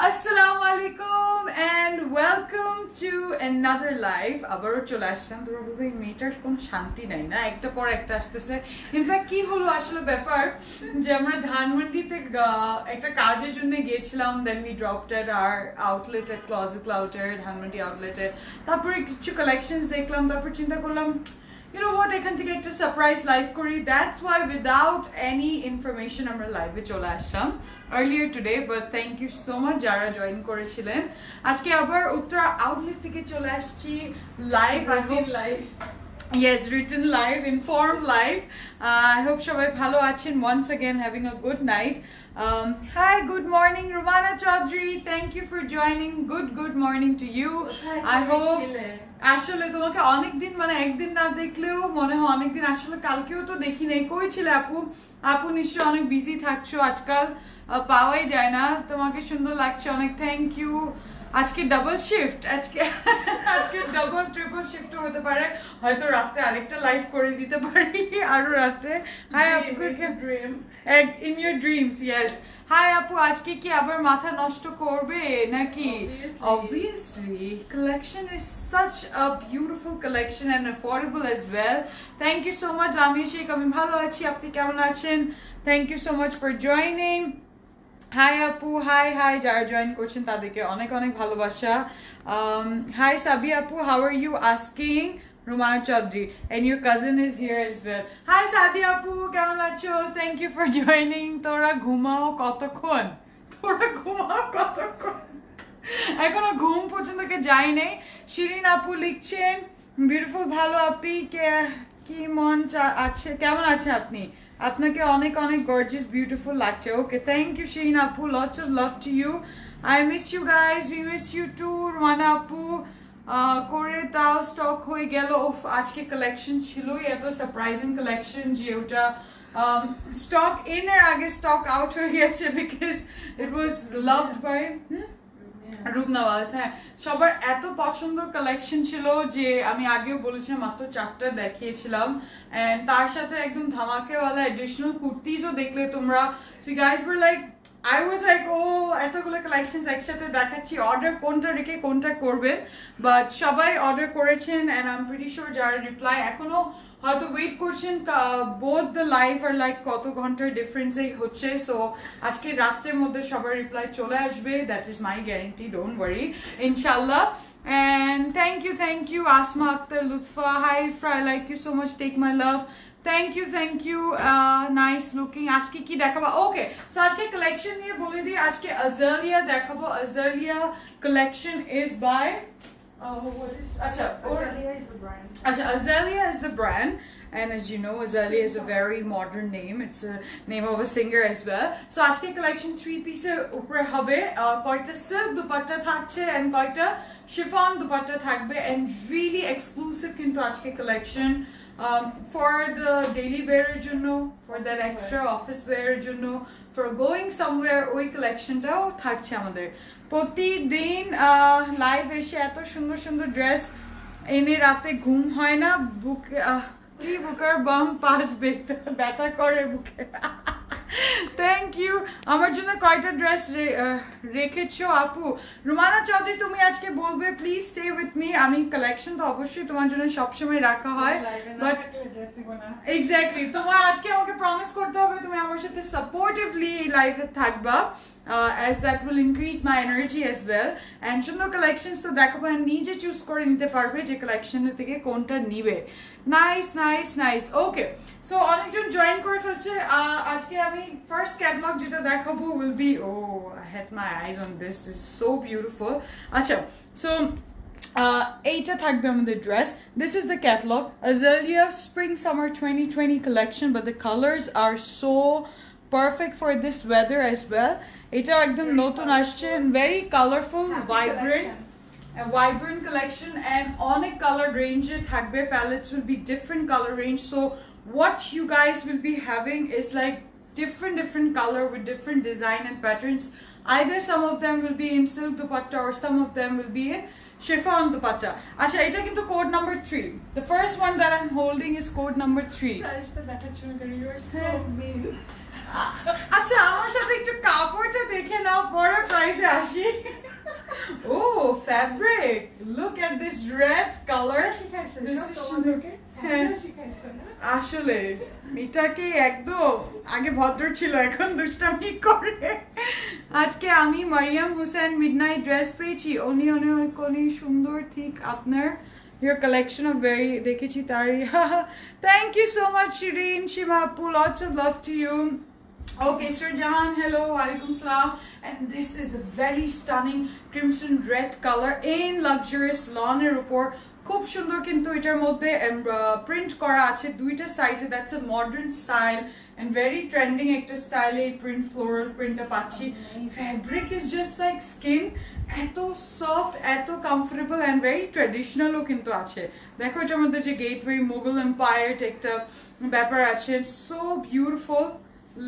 Assalamu alaikum and welcome to another live. আবারও চলে আসলাম। তোমরা বলবে এই মেয়েটার কোনো শান্তি নাই না, একটা পর একটা আসতেছে। ইনফ্যাক্ট কি হলো আসলে ব্যাপার যে আমরা ধানমন্ডিতে একটা কাজের জন্য গিয়েছিলাম, then we dropped at our outlet at Closet ক্লাউডের ধানমন্ডি আউটলেটে। তারপরে কিছু কালেকশনস দেখলাম, তারপর চিন্তা করলাম you know what, এখান থেকে একটা সারপ্রাইজ লাইভ করি। That's why without any information আমরা লাইভে চলে আসলাম earlier today. But thank you so much যারা জয়েন করেছিলেন। আজকে আবার উত্তরা আউটলেট থেকে চলে আসছি live. Yes, written live, informed live. I hope সবাই ভালো আছেন. Once again, having a good night. Hi, good morning, Rumana Chaudhary. Thank you for joining. Good morning to you. I hope আসলে তোমাকে অনেকদিন মানে একদিন না দেখলেও মনে হয় অনেকদিন। আসলে কালকেও তো দেখি নাই, কই ছিলে আপু নিশ্চয় অনেক বিজি থাকছো আজকাল, পাওয়াই যায় না। তোমাকে সুন্দর লাগছে অনেক, থ্যাংক ইউ। আজকে ডাবল শিফট, আজকে ডাবল ট্রিপল শিফটও হতে পারে, হয়তো রাতে আরেকটা লাইভ করে দিতে পারি আরো রাতে। হাই আপু, dream in your dreams, yes. Hi আপু, আজকে কি আবার মাথা নষ্ট করবে নাকি? Obviously, collection is such a beautiful collection and affordable as well. Thank you so much, Lamia Sheikh. আমি ভালো আছি, আপনি কেমন আছেন? Thank you so much for joining. Hi আপু, হাই যারা জয়েন করছেন তাদেরকে অনেক অনেক ভালোবাসা। হাই সাবি আপু, how are you asking Rumana Chaudhary, and your cousin is here as well. Hi Sadi appu, কেমন আছো? Thank you for joining. তোরা ঘুমাও কতক্ষণ? এখনো ঘুম পর্যন্ত কে যাই নেই। শিরিন আপু লিখছেন বিউটিফুল, ভালো আপনি কি মন আছে, কেমন আছে আপনি? আপনাকে অনেক অনেক গর্জিয়াস বিউটিফুল লাগছে। ওকে, থ্যাংক ইউ শিরিন আপু, lots of love to you. I miss you guys, we miss you too. Rumana আপু করে তাও স্টক হয়ে গেল। আজকে কালেকশন ছিলই এত সারপ্রাইজিং কালেকশন যে ওটা স্টক ইনের আগে স্টক আউট হয়ে গেছে, because it was loved by Rupnowaz. হ্যাঁ, সবার এত পছন্দের কালেকশন ছিল যে আমি আগেও বলেছিলাম মাত্র 4টা দেখিয়েছিলাম, এন্ড তার সাথে একদম ধামাকেওয়ালা এডিশনাল কুর্তিজও দেখলে তোমরা। So you guys were like, I was like, oh, এতগুলো কালেকশনস একসাথে দেখাচ্ছি, অর্ডার কোনটা রেখে কোনটা করবেন। বাট সবাই অর্ডার করেছেন and I am pretty sure যারা রিপ্লাই এখনো হয়তো ওয়েট করছেন, both the live are like কত ঘন্টার ডিফারেন্সেই হচ্ছে। সো আজকে রাত্রের মধ্যে সবার রিপ্লাই চলে আসবে, that is my guarantee, don't worry, ইনশাল্লাহ। And thank you Asma Akhtar Lutfa, hi Ifra, I like you so much, take my love. Thank you. Nice looking. আজকে কি দেখাবো? ওকে, সো আজকে কালেকশন নিয়ে বলে দিই। আজকে Azalea দেখাবো। Azalea collection is by what is Azalea is the brand. Azalea is the brand. And as you know, Azalea is a very modern name. It's a name of a singer as well. So আজকে collection 3 পিসের উপরে হবে। কয়টা silk dupatta থাকছে and কয়টা chiffon dupatta থাকবে, and really exclusive কিন্তু আজকে collection for the daily wear এর জন্য, for that extra office wear এর জন্য, for going somewhere, ওই কালেকশনটাও থাকছে আমাদের। প্রতিদিন লাইভ এসে এত সুন্দর সুন্দর ড্রেস এনে রাতে ঘুম হয় না, বুকের বাম পাশ ব্যথা করে বুকে। Thank you. আমার জন্য কয়টা ড্রেস রেখেছো আপু? রুমানা চৌধুরী, তুমি আজকে বলবে, প্লিজ স্টে উইথ মি। আমি কালেকশন তো অবশ্যই তোমার জন্য সবসময় রাখা হয়, বাট এক্স্যাক্টলি তোমার আজকে আমাকে প্রমিস করতে হবে তুমি আমার সাথে সাপোর্টিভলি লাইভে থাকবা, as that will increase my energy as well. And সুন্দর কালেকশনস তো দেখাবো, নিজে চুজ করে নিতে পারবে যে কালেকশনের থেকে কোনটা নিবে। নাইস। ওকে, সো অনেকজন জয়েন করে ফেলছে। আজকে আমি ফার্স্ট ক্যাটালগ যেটা দেখাবো will be, I had my eyes on this is so beautiful. আচ্ছা, সো এইটা থাকবে আমাদের dress. This is the catalog, Azalea Spring Summer 2020 collection, but the colors are so perfect for this weather as well. এটাও একদম নতুন আসছে, very colorful, vibrant collection and অনেক color range এ থাকবে. Palettes will be different color range, so what you guys will be having is like different color with different design and patterns. Either some of them will be in silk dupatta or some of them will be in chiffon dupatta. Acha, এটা কিন্তু code number 3. The first one that I'm holding is code number 3. প্রাইসটা দেখাচ্ছ না, you are so mean. আচ্ছা, আমার সাথে একটু কাপড়টা দেখে নাও, পরে প্রাইসে আসি. Oh, fabric. Look at this red color. শিখাইছেন This সব is তোমাদেরকে, হ্যাঁ। সাথে শিখাইছেন না? আসলে এটাকে একদম আগে ভদ্র ছিল, এখন দুষ্টামি করে. আজকে আমি মারিয়াম হোসেন মিডনাইট ড্রেস পেয়েছি, অনেক সুন্দর, ঠিক আপনার your collection of very দেখেছি তারই. Thank you so much Shirin, Shima Appu, lots of love to you. Okay, Sir Jahan, hello, walaikum salam. And this is a very stunning crimson red color in luxurious lawn এর উপর. খুব সুন্দর কিন্তু এটার মধ্যে print করা আছে দুইটা সাইডে. That's a modern style and very trending একটা স্টাইলে এই প্রিন্ট, ফ্লোরাল প্রিন্টটা পাচ্ছি. Fabric is just like skin, এত সফট, এত কমফোর্টেবল অ্যান্ড ভেরি ট্র্যাডিশনালও কিন্তু আছে. দেখো এটার মধ্যে যে গেটওয়ে মুঘল এম্পায়ার একটা ব্যাপার আছে, সো বিউটিফুল,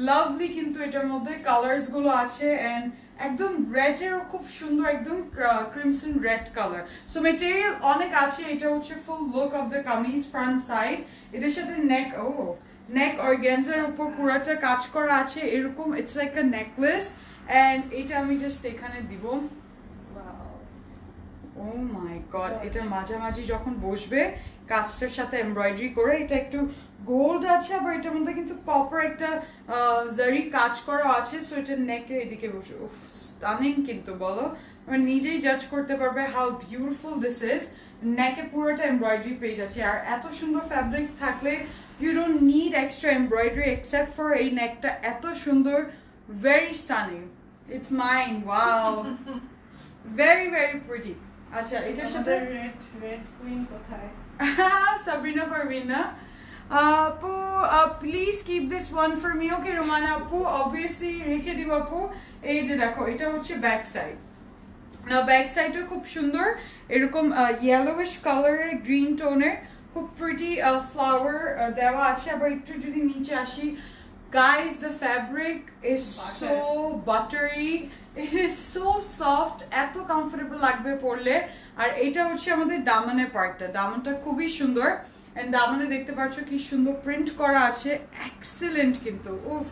লাভলি. কিন্তু এটার মধ্যে কালার্স গুলো আছে এন্ড একদম রেড এরও খুব সুন্দর, একদম crimson red colour. So material অনেক আছে. এটা হচ্ছে ফুল look of the kameez front side. এটার সাথে নেক অর্গানজার উপর পুরোটা কাজ করা আছে এরকম. It's like a necklace and এটা আমি জাস্ট এখানে দিব. ও মাই গড, এটা মাঝামাঝি যখন বসবে কাজটার সাথে এমব্রয়ডারি করে, এটা একটু গোল্ড আছে, আবার এটার মধ্যে কিন্তু কপার একটা জারি কাজ করা আছে. সো এটা নেকের এদিকে বসে, উফ স্টানিং কিন্তু, বলো মানে নিজেই জাজ করতে পারবে হাউ বিউটিফুল দিস ইজ. নেকে পুরোটা এমব্রয়ডারি পেয়ে যাচ্ছে, আর এত সুন্দর ফ্যাব্রিক থাকলে you don't need extra embroidery except for এই নেকটা. এত সুন্দর, very stunning. It's mine, wow, very pretty. আচ্ছা, এটার সাথে রেড কুইন কোথায়? সাবরিনা পারভিনা আপু, please keep this one for me. Okay Romana আপু, অবভিয়াসলি রেখে দিব আপু. এই যে দেখো, এটা হচ্ছে ব্যাক সাইড. না, ব্যাক সাইডও খুব সুন্দর, এরকম ইয়েলোইশ কালারের, গ্রিন টোনের, খুব প্রিটি ফ্লাওয়ার দেওয়া আছে. আবার একটু যদি নিচে আসি, guys, the fabric is so buttery, it is so soft, এত কমফোর্টেবল লাগবে পরলে. আর এটা হচ্ছে আমাদের দামানের পার্টটা, দামানটা খুবই সুন্দর এন্ড দামানে দেখতে পাচ্ছ কি সুন্দর প্রিন্ট করা আছে, এক্সেলেন্ট কিন্তু. উফ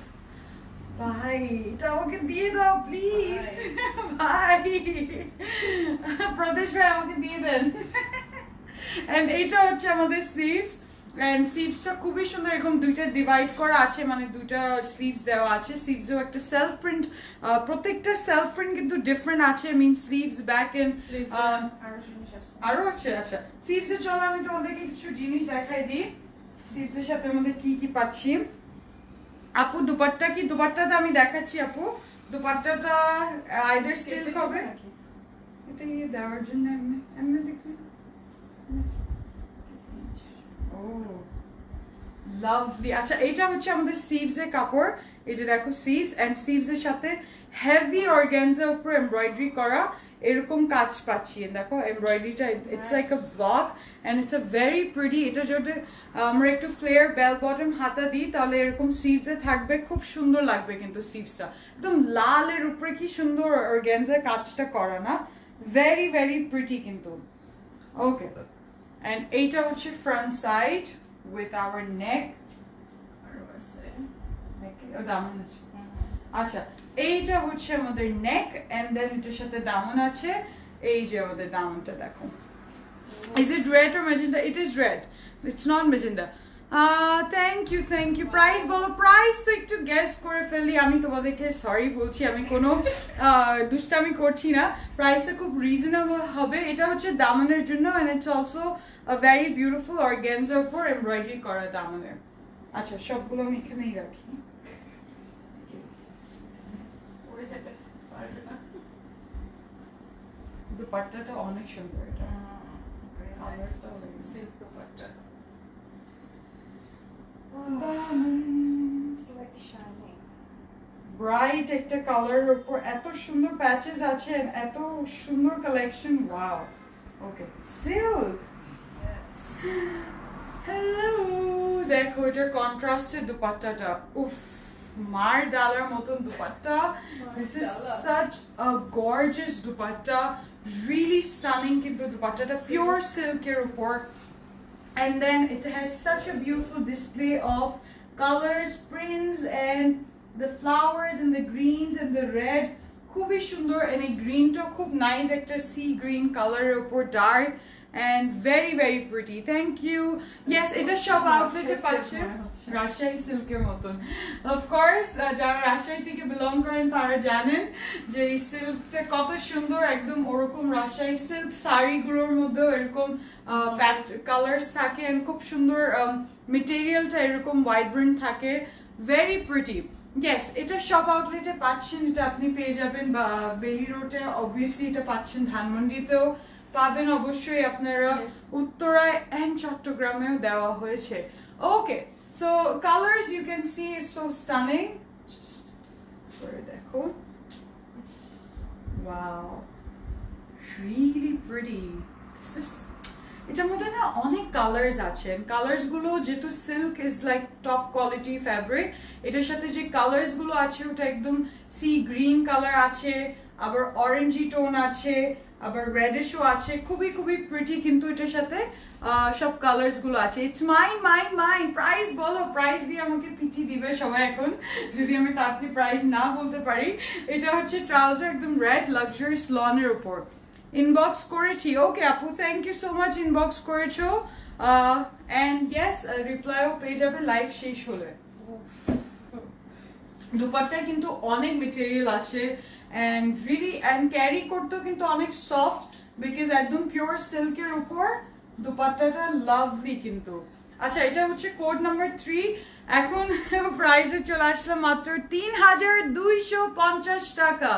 ভাই, এটা আমাকে দিয়ে দাও প্লিজ. ভাই, প্রদেশ ভাই আমাকে দিয়ে দেন. এন্ড এইটা হচ্ছে আমাদের স্লিভস, এন্ড স্লিভসটা খুবই সুন্দর, এরকম দুইটা ডিভাইড করা আছে, মানে দুইটা স্লিভস দেওয়া আছে. স্লিভসেও একটা সেলফ প্রিন্ট, প্রত্যেকটা সেলফ প্রিন্ট কিন্তু ডিফারেন্ট আছে. মিন স্লিভস, ব্যাক এন্ড আরো আছে. আচ্ছা, স্লিভস এর চলো আমি তোমাদেরকে কিছু জিনিস দেখাই দিই. স্লিভস এর সাথে আমাদের কি কি পাচ্ছি. আপু দুপাট্টা কি, দুপাট্টাটা আমি দেখাচ্ছি আপু. দুপাট্টাটা আইদার সিল্ক হবে, এটা দেওয়ার জন্য এমনি দেখতে. ও লাভলি. আচ্ছা, এটা হচ্ছে আমাদের স্লিভস এর কাপড়. এই যে দেখো স্লিভস, এন্ড স্লিভস এর সাথে হেভি অর্গানজার উপর এমব্রয়ডারি করা এরকম কাজ পাচ্ছি. দেখো এমব্রয়ডারিটা, it's like a block and it's a very pretty. এটা যদি আমরা একটু ফ্লেয়ার বেল বটম হাতা দিই তাহলে এরকম স্লিভস এ থাকবে, খুব সুন্দর লাগবে কিন্তু স্লিভসটা. একদম লালের উপরে কি সুন্দর অর্গানজার কাজটা করা, না? ভেরি প্রিটি কিন্তু. ওকে, and এইটা হচ্ছে front side with our neck. আচ্ছা, এইটা হচ্ছে আমাদের neck and then এটার সাথে দামন আছে. এই যে আমাদের দামনটা দেখো. Is it red or magenta? It is red. It's not magenta. Thank you. Price বলো, প্রাইস তো একটু গেস করে ফেললি, আমি তোমাদেরকে সরি বলছি, আমি কোনো দুষ্টামি করছি না. প্রাইসটা খুব রিজনেবল হবে. এটা হচ্ছে দামনের জন্য and it's also a very beautiful অর্গানজার উপর এমব্রয়ডারি করা দামনের. আচ্ছা, সবগুলো আমি এখানেই রাখি. দুপাট্টাটা অনেক সুন্দর, এটা silk dupatta. It's like shining. Bright একটা কালারের উপর এত সুন্দর প্যাচেস আছে এত সুন্দর collection wow okay silk hello দেখো এটার কন্ট্রাস্টের দুপাট্টাটা উফ মার ডালার মতন dupatta this is such a gorgeous dupatta really stunning কিন্তু দুপাট্টাটা pure silk-এর উপর and then it has such a beautiful display of colors prints and the flowers and the greens and the red খুবই সুন্দর and এই গ্রিনটা খুব নাইস একটা সি গ্রিন কালারের উপর dark and very very pretty thank you yes এটা সব আউটলেটে পাচ্ছে রাজশাহী সিল্কের মতন of course যারা রাজশাহী থেকে বিলং করেন তারা জানেন যে এই সিল্কটা কত সুন্দর একদম ওরকম রাজশাহী সিল্ক শাড়িগুলোর মধ্যে এরকম কালার্স থাকে and খুব সুন্দর মেটেরিয়ালটা এরকম ভাইব্রেন্ট থাকে very pretty yes এটা সব আউটলেটে পাচ্ছেন এটা আপনি পেয়ে যাবেন বা বেলি রোডে obviously এটা পাচ্ছেন ধানমন্ডিতেও পাবেন অবশ্যই আপনারা উত্তরায় এন্ড চট্টগ্রামেও দেওয়া হয়েছে okay so colours you can see is so stunning just করে দেখো wow really pretty this is এটার মধ্যে না অনেক কালার্স আছে কালার্স গুলো যেহেতু silk is like top quality fabric এটার সাথে যে কালার্স গুলো আছে ওটা একদম সি গ্রিন কালার আছে আবার অরেঞ্জি টোন আছে আবার রেডিশও আছে খুবই খুবই প্রিটি কিন্তু এটার সাথে সব কালার্স গুলো আছে ইটস মাইন প্রাইস বলো প্রাইস দিয়ে আমাকে পিটি দিবে সবাই এখন যদি আমি তাড়াতাড়ি প্রাইস না বলতে পারি এটা হচ্ছে ট্রাউজার একদম রেড লাক্সারি স্লনের উপর ইনবক্স করেছি ওকে আপু thank you so much inbox করেছো এন্ড ইয়েস রিপ্লাইও পেয়ে যাবে লাইভ শেষ হলে দুপাট্টায় কিন্তু অনেক মেটেরিয়াল আছে and really and carry করতেও কিন্তু অনেক সফট বিকজ একদম পিওর সিল্কের উপর দুপাট্টাটা লাভলি কিন্তু আচ্ছা এটা হচ্ছে কোড নাম্বার 3 এখন প্রাইসে চলে আসলাম মাত্র 3250 টাকা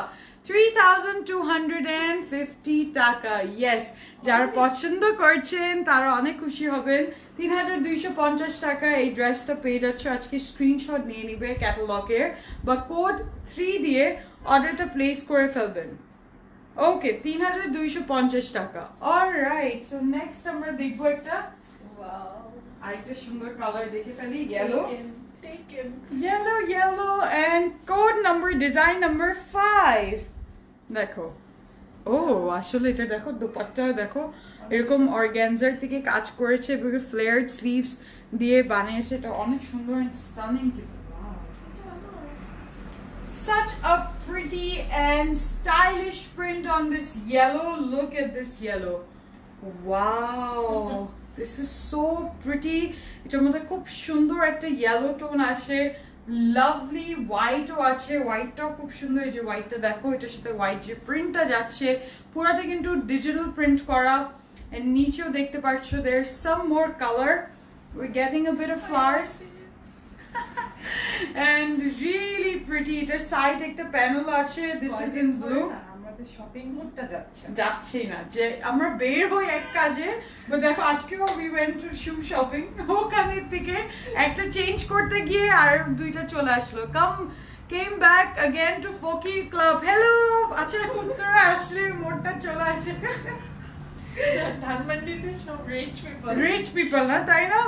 3250 টাকা ইয়েস যারা পছন্দ করছেন তারা অনেক খুশি হবেন 3250 টাকা এই ড্রেসটা পেয়ে যাচ্ছে আজকে স্ক্রিনশট নিয়ে নিবে ক্যাটালগের বা কোড 3 দিয়ে অর্ডারটা প্লেস করে ফেলবেন ওকে 3250 টাকা অলরাইট সো নেক্সট আমরা দেখবো একটা Wow. আরেকটা সুন্দর কালার দেখে ফেলি yellow Taken. yellow and code number design number 5 দেখো ও আসলে এটা দেখো দুপাট্টা দেখো এরকম অর্গানজার থেকে কাজ করেছে এবং ফ্লেয়ার্ড স্লিভস দিয়ে বানিয়েছে এটা অনেক সুন্দর and stunning কিন্তু such a pretty and stylish print on this yellow look at this yellow wow this is so pretty এটার মধ্যে খুব সুন্দর একটা ইয়েলো টোন আছে লাভলি হোয়াইটও আছে হোয়াইটটাও খুব সুন্দর এই যে হোয়াইটটা দেখো এটার সাথে হোয়াইট যে প্রিন্টটা যাচ্ছে পুরোটা কিন্তু ডিজিটাল প্রিন্ট করা and নিচেও দেখতে পাচ্ছ there's some more color we're getting a bit of flowers and really pretty এটার সাইড একটা প্যানেল আছে this is in blue আমাদের শপিং মুডটা যাচ্ছে যাচ্ছেই না যে আমরা বের হই এক কাজে but দেখো আজকেও we went to shoe shopping ওখানের থেকে একটা চেঞ্জ করতে গিয়ে আর দুইটা চলে আসলো came back again to Fokir Club hello আচ্ছা উত্তরা আসলে মোড়টা চলে আসে ধানমন্ডিতে সব রিচ পিপল না তাই না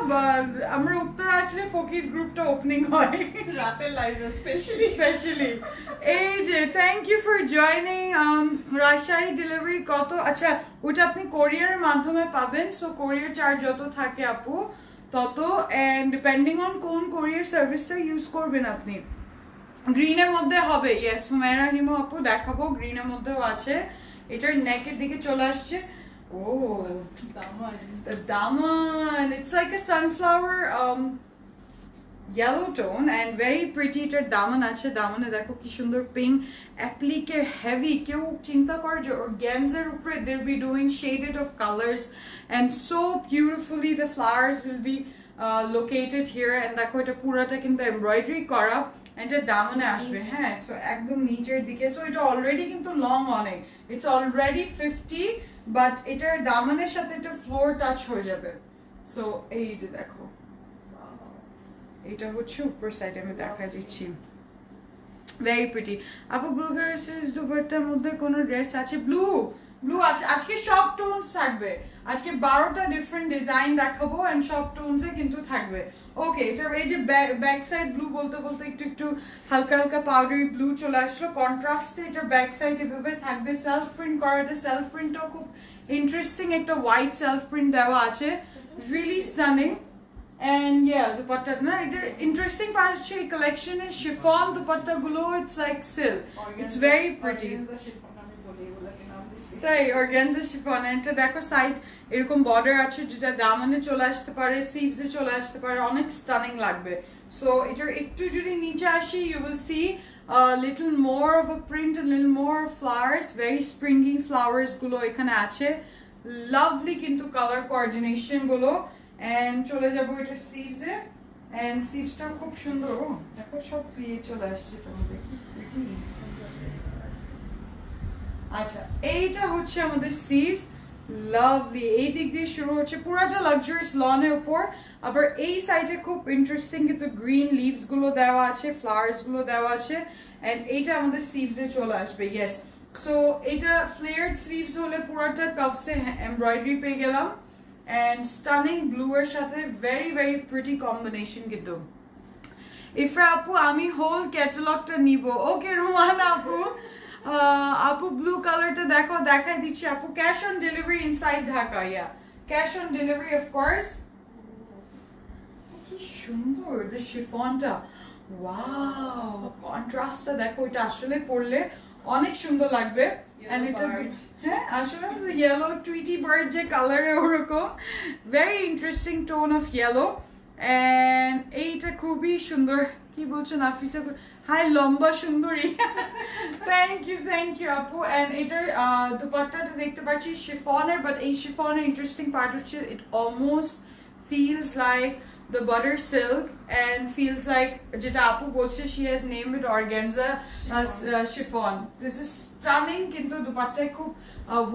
আমরা উত্তরা আসলে ফকির গ্রুপটা ওপেনিং হয় রাতের লাইভে স্পেশালি এই যে thank you for joining Rajshahi delivery কত আচ্ছা ওটা আপনি কোরিয়ারের মাধ্যমে পাবেন সো কোরিয়ার চার্জ যত থাকে আপু তত এন্ড ডিপেন্ডিং অন কোন কোরিয়ার সার্ভিসটা ইউজ করবেন আপনি গ্রিনের মধ্যে হবে ইয়েস হুমায়রা হিমো আপু দেখাবো গ্রিনের মধ্যেও আছে এটার নেকের দিকে চলে আসছে oh the daman it's like a sunflower yellow tone and very pretty এটার দামান আছে দামানে দেখো কি সুন্দর পিঙ্ক অ্যাপ্লিকে হেভি কেউ চিন্তা করে যে organzaর উপরে they'll be doing shaded of colors and so beautifully the flowers will be located here and দেখো এটা পুরোটা কিন্তু এমব্রয়ডারি করা এটা দামানে আসবে হ্যাঁ সো একদম নিচের দিকে সো এটা অলরেডি কিন্তু লং অনেক ইটস অলরেডি 50 বাট এটার দামানের সাথে এটা ফ্লোর টাচ হয়ে যাবে সো এই যে দেখো এটা হচ্ছে উপর সাইডে আমি দেখা দিচ্ছি ভেরি প্রিটি। আপু ব্লু ড্রেসেস দুপাট্টার মধ্যে কোনো ড্রেস আছে? ব্লু আছে, আজকে সব টোনস থাকবে, আজকে 12টা ডিফারেন্ট ডিজাইন দেখাবো এন্ড সব টোনসে কিন্তু থাকবে। ওকে, এটা এই যে ব্যাক সাইড ব্লু বলতে বলতে একটু হালকা হালকা পাউডারি ব্লু চলে আসলো কন্ট্রাস্টে। এটা ব্যাক সাইড এভাবে থাকবে সেলফ প্রিন্ট করা, এটা সেলফ প্রিন্টও খুব ইন্টারেস্টিং, একটা হোয়াইট সেলফ প্রিন্ট দেওয়া আছে, really stunning. And yeah, dupatta না, এটা ইন্টারেস্টিং পার্ট হচ্ছে এই কালেকশনের শিফন দুপাট্টা গুলো, it's like silk, it's very pretty. তাই অর্গানজা শিফন, এটা দেখো সাইড এরকম বর্ডার আছে যেটা দামানে চলে আসতে পারে, সিভসে চলে আসতে পারে, অনেক স্টানিং লাগবে। সো এটার একটু যদি নিচে আসি, you will see little more of a print, little more flowers, very springy flowers গুলো এখানে আছে, লাভলি কিন্তু কালার কোঅর্ডিনেশন গুলো। এন্ড চলে যাবো এটা সিভসে, এন্ড সিভসটাও খুব সুন্দর। ও দেখো সব ইয়ে চলে আসছে তোমাদের, কি প্রিটি। আচ্ছা, এইটা হচ্ছে আমাদের সিভস, লাভলি। এই দিক দিয়ে শুরু হচ্ছে পুরাটা লাক্সারিয়াস লনের উপর, আবার এই সাইডে খুব ইন্টারেস্টিং কিন্তু গ্রিন লিভস গুলো দেওয়া আছে, ফ্লাওয়ার্স গুলো দেওয়া আছে, এন্ড এইটা আমাদের সিভসে চলে আসবে। ইয়েস, সো এটা ফ্লেয়ার্ড স্লিভস হলে পুরাটা কাফসে এমব্রয়ডারি পেয়ে গেলাম, এন্ড স্টানিং ব্লু এর সাথে ভেরি ভেরি প্রিটি কম্বিনেশন কিন্তু। ইফরা আপু আমি হোল ক্যাটালগটা নিব। ওকে রুমান আপু, আপু ব্লু কালারটা দেখো, দেখাই দিচ্ছি আপু। Cash on delivery inside Dhaka, yeah cash on delivery of course. কি সুন্দর দ্য শিফনটা, ওয়াও কন্ট্রাস্টটা দেখো, এটা আসলে পরলে অনেক সুন্দর লাগবে। এন্ড এটা হ্যাঁ আসলে ইয়েলো টুইটি বার্ড যে কালারে ওরকম, very interesting tone of yellow. And এইটা খুবই সুন্দর। কি বলছো নাফিসা? হাই লম্বা সুন্দরী, থ্যাংক ইউ আপু। এন্ড এটার দুপাট্টাটা দেখতে পাচ্ছি শিফনের, বাট এই শিফনের ইন্টারেস্টিং পার্ট হচ্ছে ইট almost feels like the butter silk and feels like jeta apu bolche she has named it organza chiffon. This is stunning kintu dupatta khub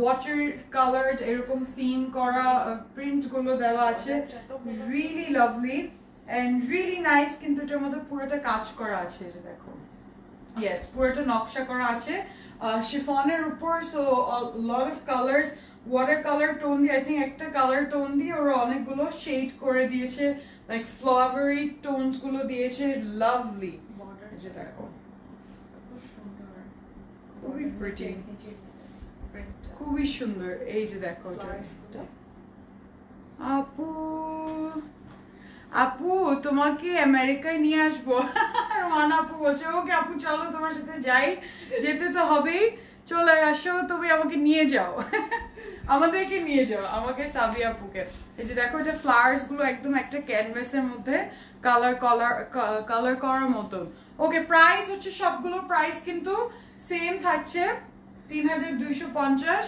water colored erokom theme kora print gulo dewa ache, really lovely and really nice kintu etar moddhe purota kaj kora ache, je dekho yes purota noksha kora ache chiffon er upor, so a lot of colors, water colour tone দিয়ে, I think একটা colour tone দিয়ে ওরা অনেকগুলো shade করে দিয়েছে, like flowery tones গুলো দিয়েছে, lovely. যে দেখো খুবই প্রিটি, খুবই সুন্দর। এই যে দেখো আপু, আপু তোমাকে আমেরিকায় নিয়ে আসবো। রোমান আপু বলছে ওকে আপু চলো তোমার সাথে যাই, যেতে তো হবেই, চলে আসো, তুমি আমাকে নিয়ে যাও, আমাদেরকে নিয়ে যাও, আমাকে সাবিয়া আপুকে। এই যে দেখো এটা ফ্লাওয়ার্স গুলো একদম একটা ক্যানভাসের মধ্যে কালার করার মতন। ওকে, প্রাইস হচ্ছে সবগুলো প্রাইস কিন্তু সেম থাকছে 3250,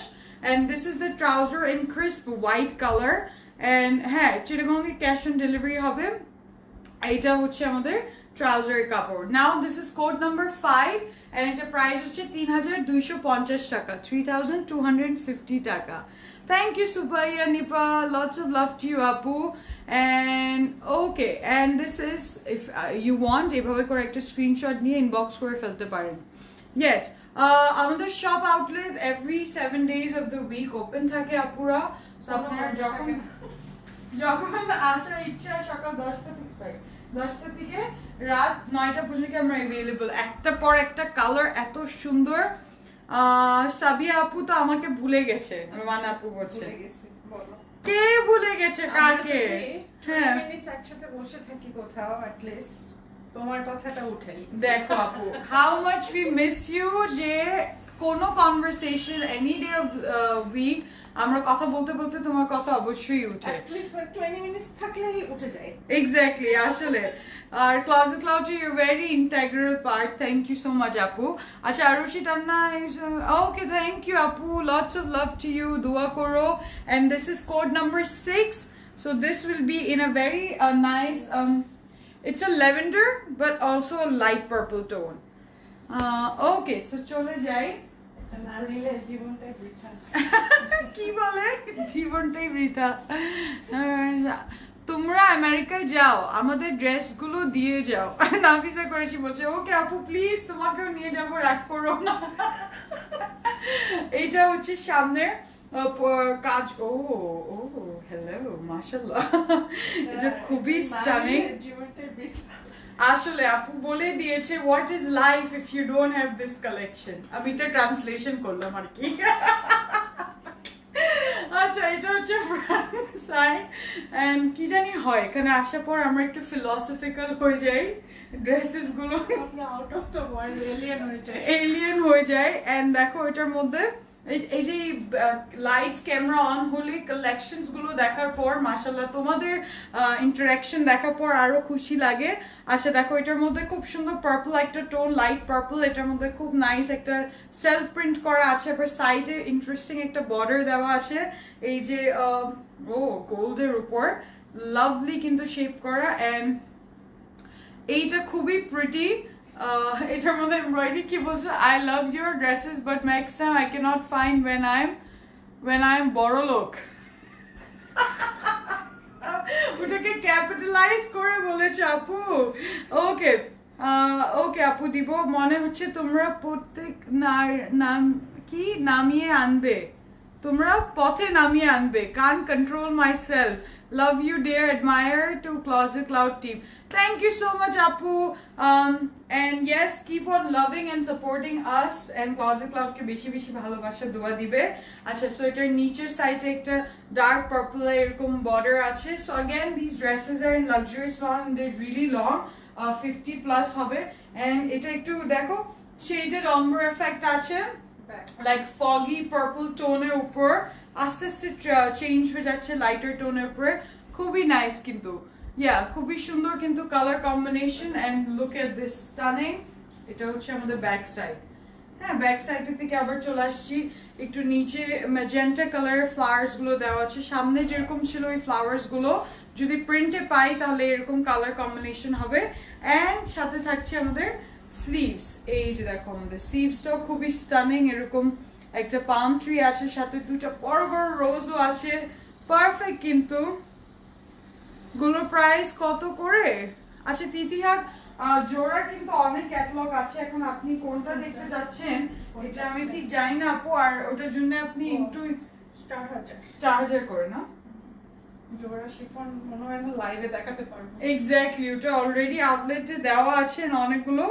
and this is the trouser in crisp white colour, and হ্যাঁ চিটাগংয়ে ক্যাশ অন ডেলিভারি হবে। এইটা হচ্ছে আমাদের ট্রাউজারের কাপড়। Now this is code number 5 and এটা প্রাইস হচ্ছে 3250 টাকা, 3250 টাকা। Thank you Subhaya Nipa, lots of love to you Apu, and okay, and this is if you want এভাবে করে একটা স্ক্রিনশট নিয়ে ইনবক্স করে ফেলতে পারেন। Yes, আমাদের shop outlet every 7 days of the week open থাকে আপুরা, সো আপনারা যখন আসার ইচ্ছা সকাল 10টা থেকে রাত 9টা পর্যন্ত আমরা অ্যাভেলেবল, একটা পর একটা কালার এত সুন্দর। সাবিয়া আপু তো আমাকে ভুলে গেছে, রোমান আপু বলছে কে ভুলে গেছে কাকে? হ্যাঁ মিনিটস একসাথে বসে থাকি কোথাও, অ্যাট লিস্ট তোমার কথাটা উঠাই। দেখো আপু how much we miss you, যে কোনো conversation any day of week আমরা কথা বলতে বলতে তোমার কথা অবশ্যই উঠে, at least 20 minutes থাকলেই উঠে যায়। এক্স্যাক্টলি, আসলে আর Closet Cloud you very integral part. Thank you so much আপু। আচ্ছা Arushi Tanna, okay thank you আপু, lots of love to you, দোয়া করো। And this is code number 6, so this will be in a very nice it's a lavender but also a light purple tone. Okay, so চলে যাই। না দিলে জীবনটাই বৃথা। কি বলে জীবনটাই বৃথা? তোমরা আমেরিকায় যাও আমাদের ড্রেসগুলো দিয়ে যাও নাফিসা করেছি বলছে ওকে আপু প্লিজ তোমাকেও নিয়ে যাবো রাগ করো না এইটা হচ্ছে সামনের কাজ ও ও হ্যালো মাশাআল্লাহ এটা খুবই স্টানিং আসলে আপু বলে দিয়েছে what is life if you don't have this collection আমি এটা ট্রান্সলেশন করলাম আর কি আচ্ছা এটা হচ্ছে সাইড এন্ড কি জানি হয় এখানে আসার পর আমরা একটু ফিলোসফিক্যাল হয়ে যাই ড্রেসেস গুলো out of the world alien হয়ে যায় এন্ড দেখো এটার মধ্যে এই যে লাইটস ক্যামেরা অন হলে কালেকশনস গুলো দেখার পর মাশাআল্লাহ তোমাদের ইন্টারঅ্যাকশন দেখার পর আরো খুশি লাগে আচ্ছা দেখো এটার মধ্যে খুব সুন্দর পার্পল একটা টোন লাইট পার্পল এটার মধ্যে খুব নাইস একটা সেলফ প্রিন্ট করা আছে আবার সাইডে ইন্টারেস্টিং একটা বর্ডার দেওয়া আছে এই যে ও গোল্ডের উপর লাভলি কিন্তু শেপ করা এন্ড এইটা খুবই প্রিটি এটার মধ্যে এমব্রয়ডারি কি বলছে I love your dresses but next time I can't find when I am বড় লোক ওটাকে ক্যাপিটালাইজ করে বলেছে আপু ওকে ওকে আপু দিব মনে হচ্ছে তোমরা প্রত্যেক নাম কি নামিয়ে আনবে তোমরা পথে নামিয়ে আনবে কান control my self love you dear admire to Closet Cloud team thank you so much apu and yes keep on loving and supporting us and Closet Cloud ke beshi beshi bhalobasha dua dibe acha so etar nicher side e ekta dark purple erokom border ache so again these dresses are in luxurious long and they're really long 50 plus hobe and eta ekটু দেখো shaded ombre effect ache like foggy purple tone এর উপর আস্তে আস্তে change হয়ে যাচ্ছে lighter টোনের উপরে খুবই নাইস কিন্তু খুবই সুন্দর কিন্তু colour combination and look at this stunning এটা হচ্ছে আমাদের ব্যাক সাইড হ্যাঁ ব্যাক সাইডের থেকে আবার চলে আসছি একটু নিচে ম্যাজেন্টা কালারের ফ্লাওয়ার্স গুলো দেওয়া আছে সামনে যেরকম ছিল ওই ফ্লাওয়ার্স গুলো যদি প্রিন্টে পাই তাহলে এরকম কালার কম্বিনেশন হবে এন্ড সাথে থাকছে আমাদের স্লিভস এই যে দেখো আমাদের স্লিভসটাও খুবই স্টানিং এরকম একটা পাম ট্রি আছে সাথে দুটো বড় বড় রোজও আছে পারফেক্ট কিন্তু গুলো প্রাইস কত করে আচ্ছা তিতিহার জোড়া কিন্তু অনেক ক্যাটালগ আছে এখন আপনি কোনটা দেখতে যাচ্ছেন এটা আমি ঠিক জানি না আপু আর ওটার জন্য আপনি একটু 4000 করে না জোড়া শিফন মনে হয় না লাইভে দেখাতে পারবো এক্স্যাক্টলি ওটা অলরেডি আউটলেটে দেওয়া আছে অনেকগুলো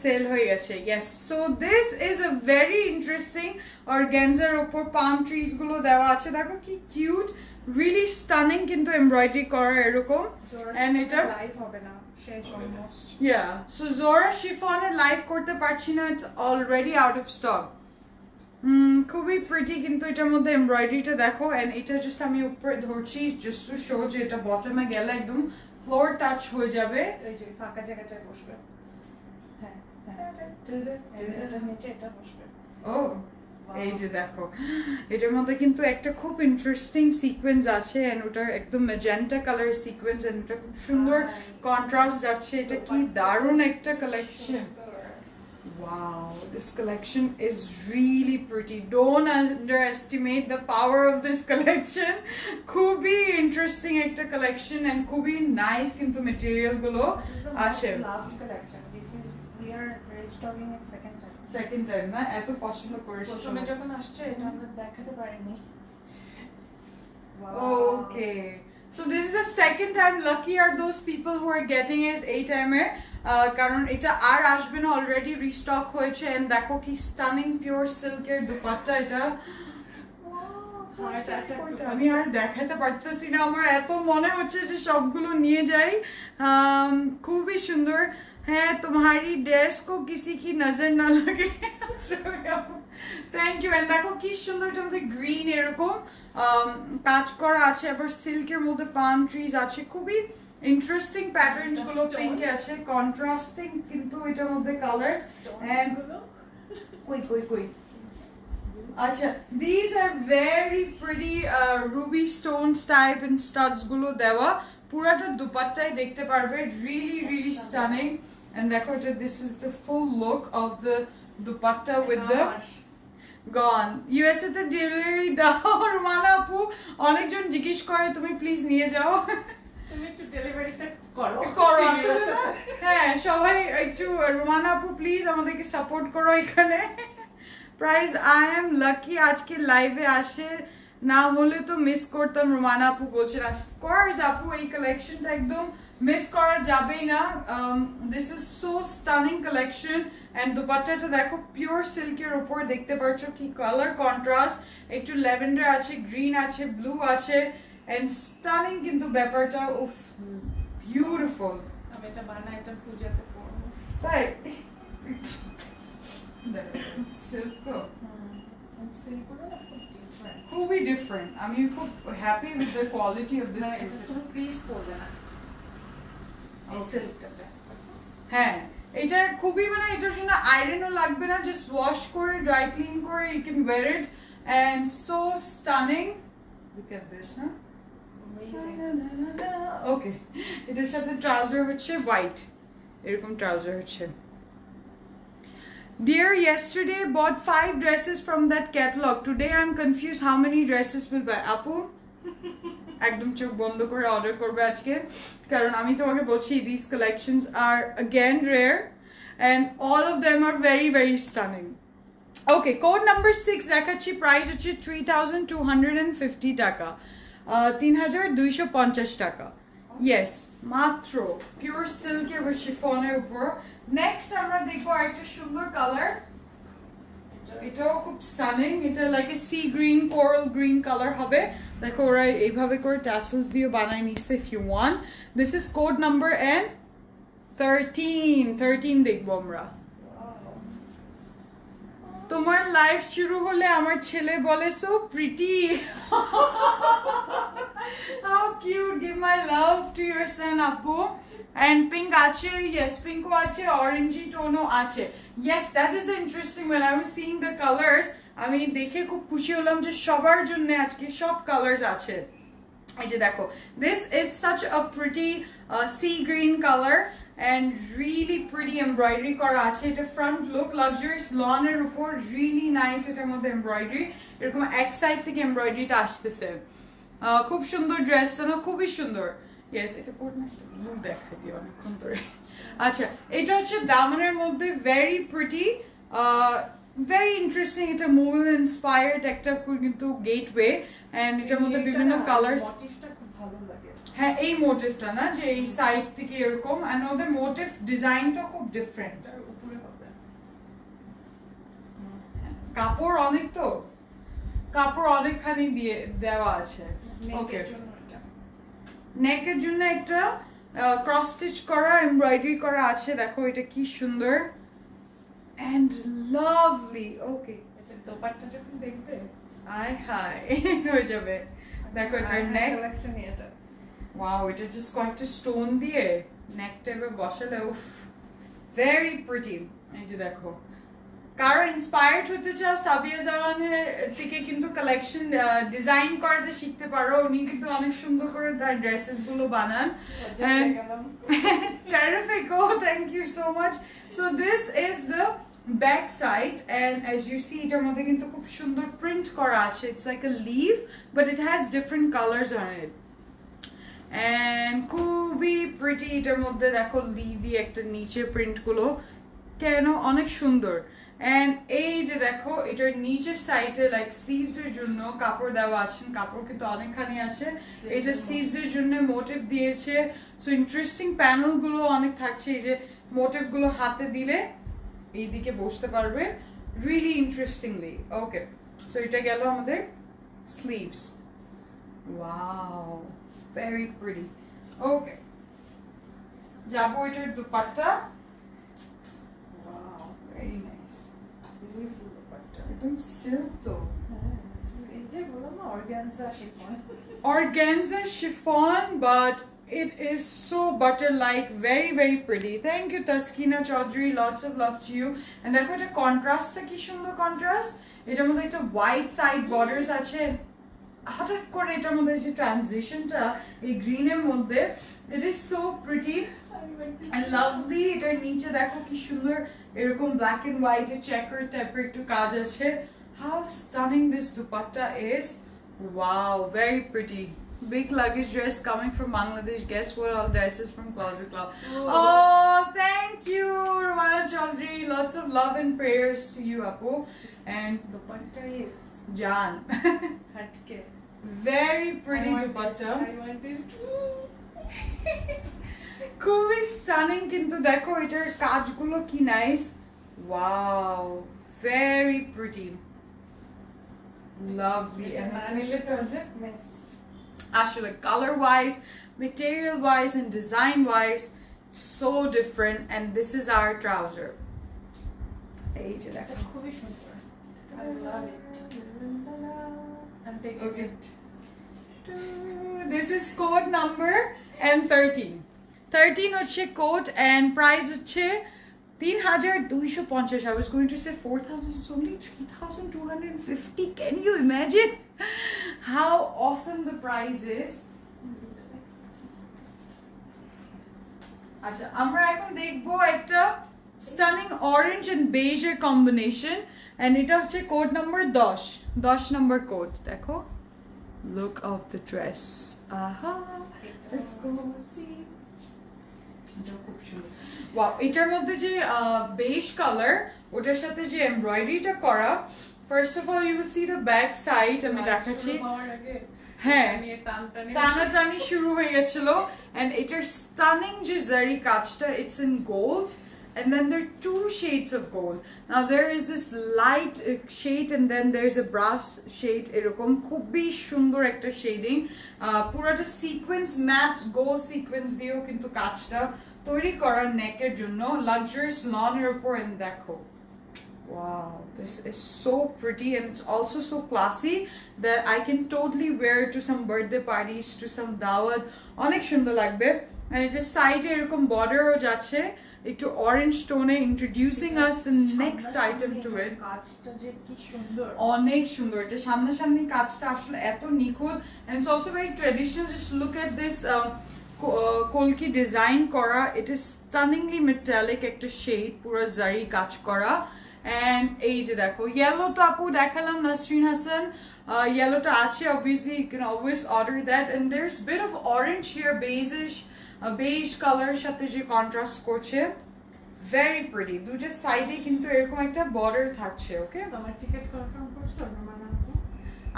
সেল হয়ে গেছে yes so this is a very interesting organza উপর palm trees গুলো দেওয়া আছে দেখো কি কিউট really stunning কিন্তু এমব্রয়ডারি করা এরকম and এটা লাইভ হবে না শেষ অলমোস্ট so Zora chiffon এ লাইভ করতে পারছি না it's already out of stock খুবই প্রিটি কিন্তু এটার মধ্যে এমব্রয়ডারিটা দেখো and এটা জাস্ট আমি উপরে ধরছি just to show যে এটা বটমে গেলে একদম ফ্লোর টাচ হয়ে যাবে এই যে ফাঁকা জায়গাটায় বসবে এই যে দেখো এটার মধ্যে কিন্তু একটা খুব ইন্টারেস্টিং সিকোয়েন্স আছে এন্ড ওটা একদম ম্যাজেন্টা কালার সিকোয়েন্স এন্ড এটা খুব সুন্দর কন্ট্রাস্ট যাচ্ছে এটা কি দারুণ একটা collection Wow, this collection is really pretty. Don't underestimate the power of this collection. Kubi interesting ekta collection and kubi nice kintu material gulo ashe. Loved collection. This is we are restocking it second time na eto পছন্দ করেছি প্রথমে যখন আসছে এটা আমরা দেখাতে পারিনি Okay. So this is the second time. Lucky are those people who are getting it এই টাইমে কারণ এটা আর আসবে না অলরেডি রিস্টক হয়েছে এন্ড দেখো কি স্টানিং পিওর সিল্কের দুপাট্টা এটা আমি আর দেখাতে পারতেছি না আমার এত মনে হচ্ছে যে সবগুলো নিয়ে যাই খুবই সুন্দর হ্যাঁ তোমারি ড্রেস কো কিসি কি নজর না লাগে থ্যাংক ইউ এন্ড দেখো কি সুন্দর এটা মধ্যে গ্রিন এরকম কাজ করা আছে আবার সিল্কের মধ্যে পাম ট্রিজ আছে খুবই ইন্টারেস্টিং প্যাটার্নস গুলো পিঙ্কে আছে কন্ট্রাস্টিং কিন্তু এটার মধ্যে কালারস এন্ড কই আচ্ছা these are very pretty ruby stones type and studs গুলো দেওয়া পুরাটা দুপাট্টায় দেখতে পারবে really stunning and দেখো this is the full look of the dupatta with the gone USA তে ডেলিভারি দাও রুমানা আপু অনেকজন জিজ্ঞেস করে তুমি প্লিজ নিয়ে যাও তুমি একটু ডেলিভারিটা করো করো আসলে না? হ্যাঁ সবাই একটু রুমানা আপু প্লিজ আমাদেরকে সাপোর্ট করো এখানে প্রাইস আই এম লাকি আজকে লাইভে আসে না হলে তো মিস করতাম রুমানা আপু বলছেন অফকোর্স আপু এই কালেকশনটা একদম মিস করা যাবেই না this is so stunning collection and দুপাট্টাটা দেখো পিওর সিল্কের উপর দেখতে পাচ্ছ কি কালার কন্ট্রাস্ট একটু ল্যাভেন্ডার আছে গ্রিন আছে ব্লু আছে এন্ড স্টানিং কিন্তু ব্যাপারটা উফ বিউটিফুল আমি এটা বানাই এটা পূজাতে পরবো তাই সিল্ক তো সিল্কগুলো না খুব ডিফারেন্ট খুবই ডিফারেন্ট আমি খুব happy with the quality of this এটা কোনো প্লিজ পড়বে না এই Okay. সিল্কটাতে হ্যাঁ এটা খুবই মানে এটার জন্য আয়রনও লাগবে না জাস্ট ওয়াশ করে ড্রাই ক্লিন করে you can wear it and so stunning look at this না অ্যামেজিং ওকে এটার সাথে ট্রাউজার হচ্ছে হোয়াইট এরকম ট্রাউজার হচ্ছে Dear, yesterday bought 5 dresses from that catalog. Today I'm confused how many dresses will buy. Apu, একদম চোখ বন্ধ করে অর্ডার করবে আজকে কারণ আমি তোমাকে বলছি these collections are again rare and all of them are very very stunning. Okay, code number 6 দেখাচ্ছি প্রাইস হচ্ছে 3250 টাকা 3250 টাকা ইয়েস মাত্র পিওর সিল্কের বা শিফনের উপর নেক্সট আমরা দেখবো একটা সুন্দর কালার এটাও খুব স্টানিং এটা like a sea green coral green colour হবে দেখো ওরা এইভাবে করে টাসেলস দিয়ে বানায় নিচ্ছে if you want this is code number and 13 দেখবো আমরা তোমার লাইফ শুরু হলে আমার ছেলে বলে so pretty how cute give my love to your son আপু and pink আছে yes pink আছে orangey tone আছে yes that is interesting when I was seeing the colors আমি দেখে খুব খুশি হলাম যে সবার জন্য আজকে সব কালার্স আছে এই যে দেখো this is such a pretty sea green color and really pretty embroidery করা আছে এটা front look luxurious lawn এর উপর really nice এটার মধ্যে embroidery এরকম এক সাইড থেকে embroideryটা আসতেছে খুব সুন্দর ড্রেসটা না খুবই সুন্দর ইয়েস এটা পড়ে না মুখ দেখাই দিও অনেকক্ষণ ধরে আচ্ছা এটা হচ্ছে দামানের মধ্যে ভেরি প্রিটি ভেরি ইন্টারেস্টিং এটা মুঘল ইন্সপায়ার্ড একটা কিন্তু গেটওয়ে এন্ড এটার মধ্যে বিভিন্ন কালার্স মোটিভটা খুব ভালো লাগে হ্যাঁ এই মোটিভটা না যে এই সাইড থেকে এরকম এন্ড ওদের মোটিভ ডিজাইনটা খুব ডিফারেন্ট তার উপরে হবে কাপড় অনেক তো কাপড় অনেকখানি দিয়ে দেওয়া আছে ওকে নেকের জন্য এটা নেকের জন্য একটা ক্রস স্টিচ করা এমব্রয়ডারি করা আছে দেখো এটা কি সুন্দর এন্ড লাভলি ওকে এটা দোপাট্টা যখন দেখবে আয় হায় হয়ে যাবে দেখো এটা নেক কালেকশন এটা ওয়াও এটা জাস্ট কয়েকটা স্টোন দিয়ে নেকটা এবার বসালে উফ ভেরি প্রিটি এই যে দেখো কারো ইন্সপায়ার্ড হতে চাও সাবিয়া জামানের থেকে কিন্তু কালেকশন ডিজাইন করাটা শিখতে পারো উনি কিন্তু অনেক সুন্দর করে তার ড্রেসেস গুলো বানান terrific oh thank you so much so this is the back side and as you see এটার মধ্যে কিন্তু খুব সুন্দর প্রিন্ট করা আছে it's like a leaf but it has different colors on it and খুবই প্রিটি এটার মধ্যে দেখো লিভি একটা নিচে প্রিন্ট গুলো কেন অনেক সুন্দর এন্ড এই যে দেখো এটার নিচের সাইডে লাইক স্লিভস এর জন্য কাপড় দেওয়া আছে কাপড় কিন্তু অনেকখানি আছে এটা স্লিভস এর জন্য মোটিভ দিয়েছে সো ইন্টারেস্টিং প্যানেল গুলো অনেক থাকছে এই যে মোটিভ গুলো হাতে দিলে এইদিকে বসতে পারবে রিয়েলি ইন্টারেস্টিংলি ওকে সো এটা গেল আমাদের স্লিভস ওয়াও ভেরি প্রিটি ওকে যাবো এটার dupatta wow very nice beautiful dupatta একদম সিল্ক তো এই যে বলো না organza chiffon organza chiffon but it is so butter like very very pretty thank you Taskina Chaudhary lots of love to you and দেখো এটা কন্ট্রাস্টটা কি সুন্দর কন্ট্রাস্ট এটার মধ্যে একটা হোয়াইট সাইড বর্ডারস আছে হঠাৎ করে এটার মধ্যে যে ট্রানজিশনটা এই গ্রিনের মধ্যে it is so pretty and lovely এটার নিচে দেখো কি সুন্দর এরকম ব্ল্যাক এন্ড হোয়াইট এর চেকার টাইপের একটু কাজ আছে how stunning this dupatta is. Wow, very pretty. Big luggage dress coming from Bangladesh. Guess what all dresses from Closet Club. Oh, thank you, Rumana Chaudhary. Lots of love and prayers to you, Apu. And Dupatta is Jan. hatke. Very pretty I dupatta. want this too. খুবই stunning কিন্তু দেখো এটার কাজগুলো কি nice wow very pretty lovely Mess. আসলে colour wise material wise and design wise so different and this is our trouser এই যে দেখো এটা খুবই সুন্দর। I love it. I'm taking Okay. it. This is code number and 13 হচ্ছে code and price হচ্ছে 3250 I was going to say 4000 it's only 3250 can you imagine how awesome the price is আচ্ছা আমরা এখন দেখবো একটা stunning orange and beige এর combination and এটা হচ্ছে কোড নাম্বার 10 নম্বর কোড দেখো look of the dress aha let's go see wow এটার মধ্যে যে বেজ কালার ওটার সাথে যে এমব্রয়ডারিটা করা first of all you will see the back side আমি দেখাচ্ছি শুরু হওয়ার আগে হ্যাঁ নিয়ে টানটানি টানাটানি শুরু হয়ে গেছিল and এটার স্টানিং যে জারি কাজটা it's in gold and then there are two shades of gold now there is this light shade and then there's a brass shade এরকম খুবই সুন্দর একটা শেডিং পুরোটা সিকোয়েন্স ম্যাট গোল্ড সিকোয়েন্স দিয়েও কিন্তু কাজটা তৈরি করার নেকের জন্য লাক্সারিয়াস লনের উপর and দেখো wow this is so pretty and it's also so classy that I can totally wear to some birthday parties to some dawat অনেক সুন্দর লাগবে and এটা সাইডে এরকম বর্ডারও যাচ্ছে একটু অরেঞ্জ টোনে introducing us the next item to it কাজটা যে কি সুন্দর অনেক সুন্দর এটা সামনাসামনি কাজটা আসলে এত নিখুঁত and it's also very traditional just look at this কলকি ডিজাইন করা it is stunningly metallic একটা শেড পুরো জারি কাজ করা and এই যে দেখো yellow তো আপু দেখালাম নাসরিন হাসান yellowটা আছে obviously you can always order that and there's bit of orange here beige color সাথে যে কন্ট্রাস্ট করছে very pretty দুটো সাইডে কিন্তু এরকম একটা বর্ডার থাকছে ওকে তোমার টিকিট কনফার্ম করছো রুমানা আপু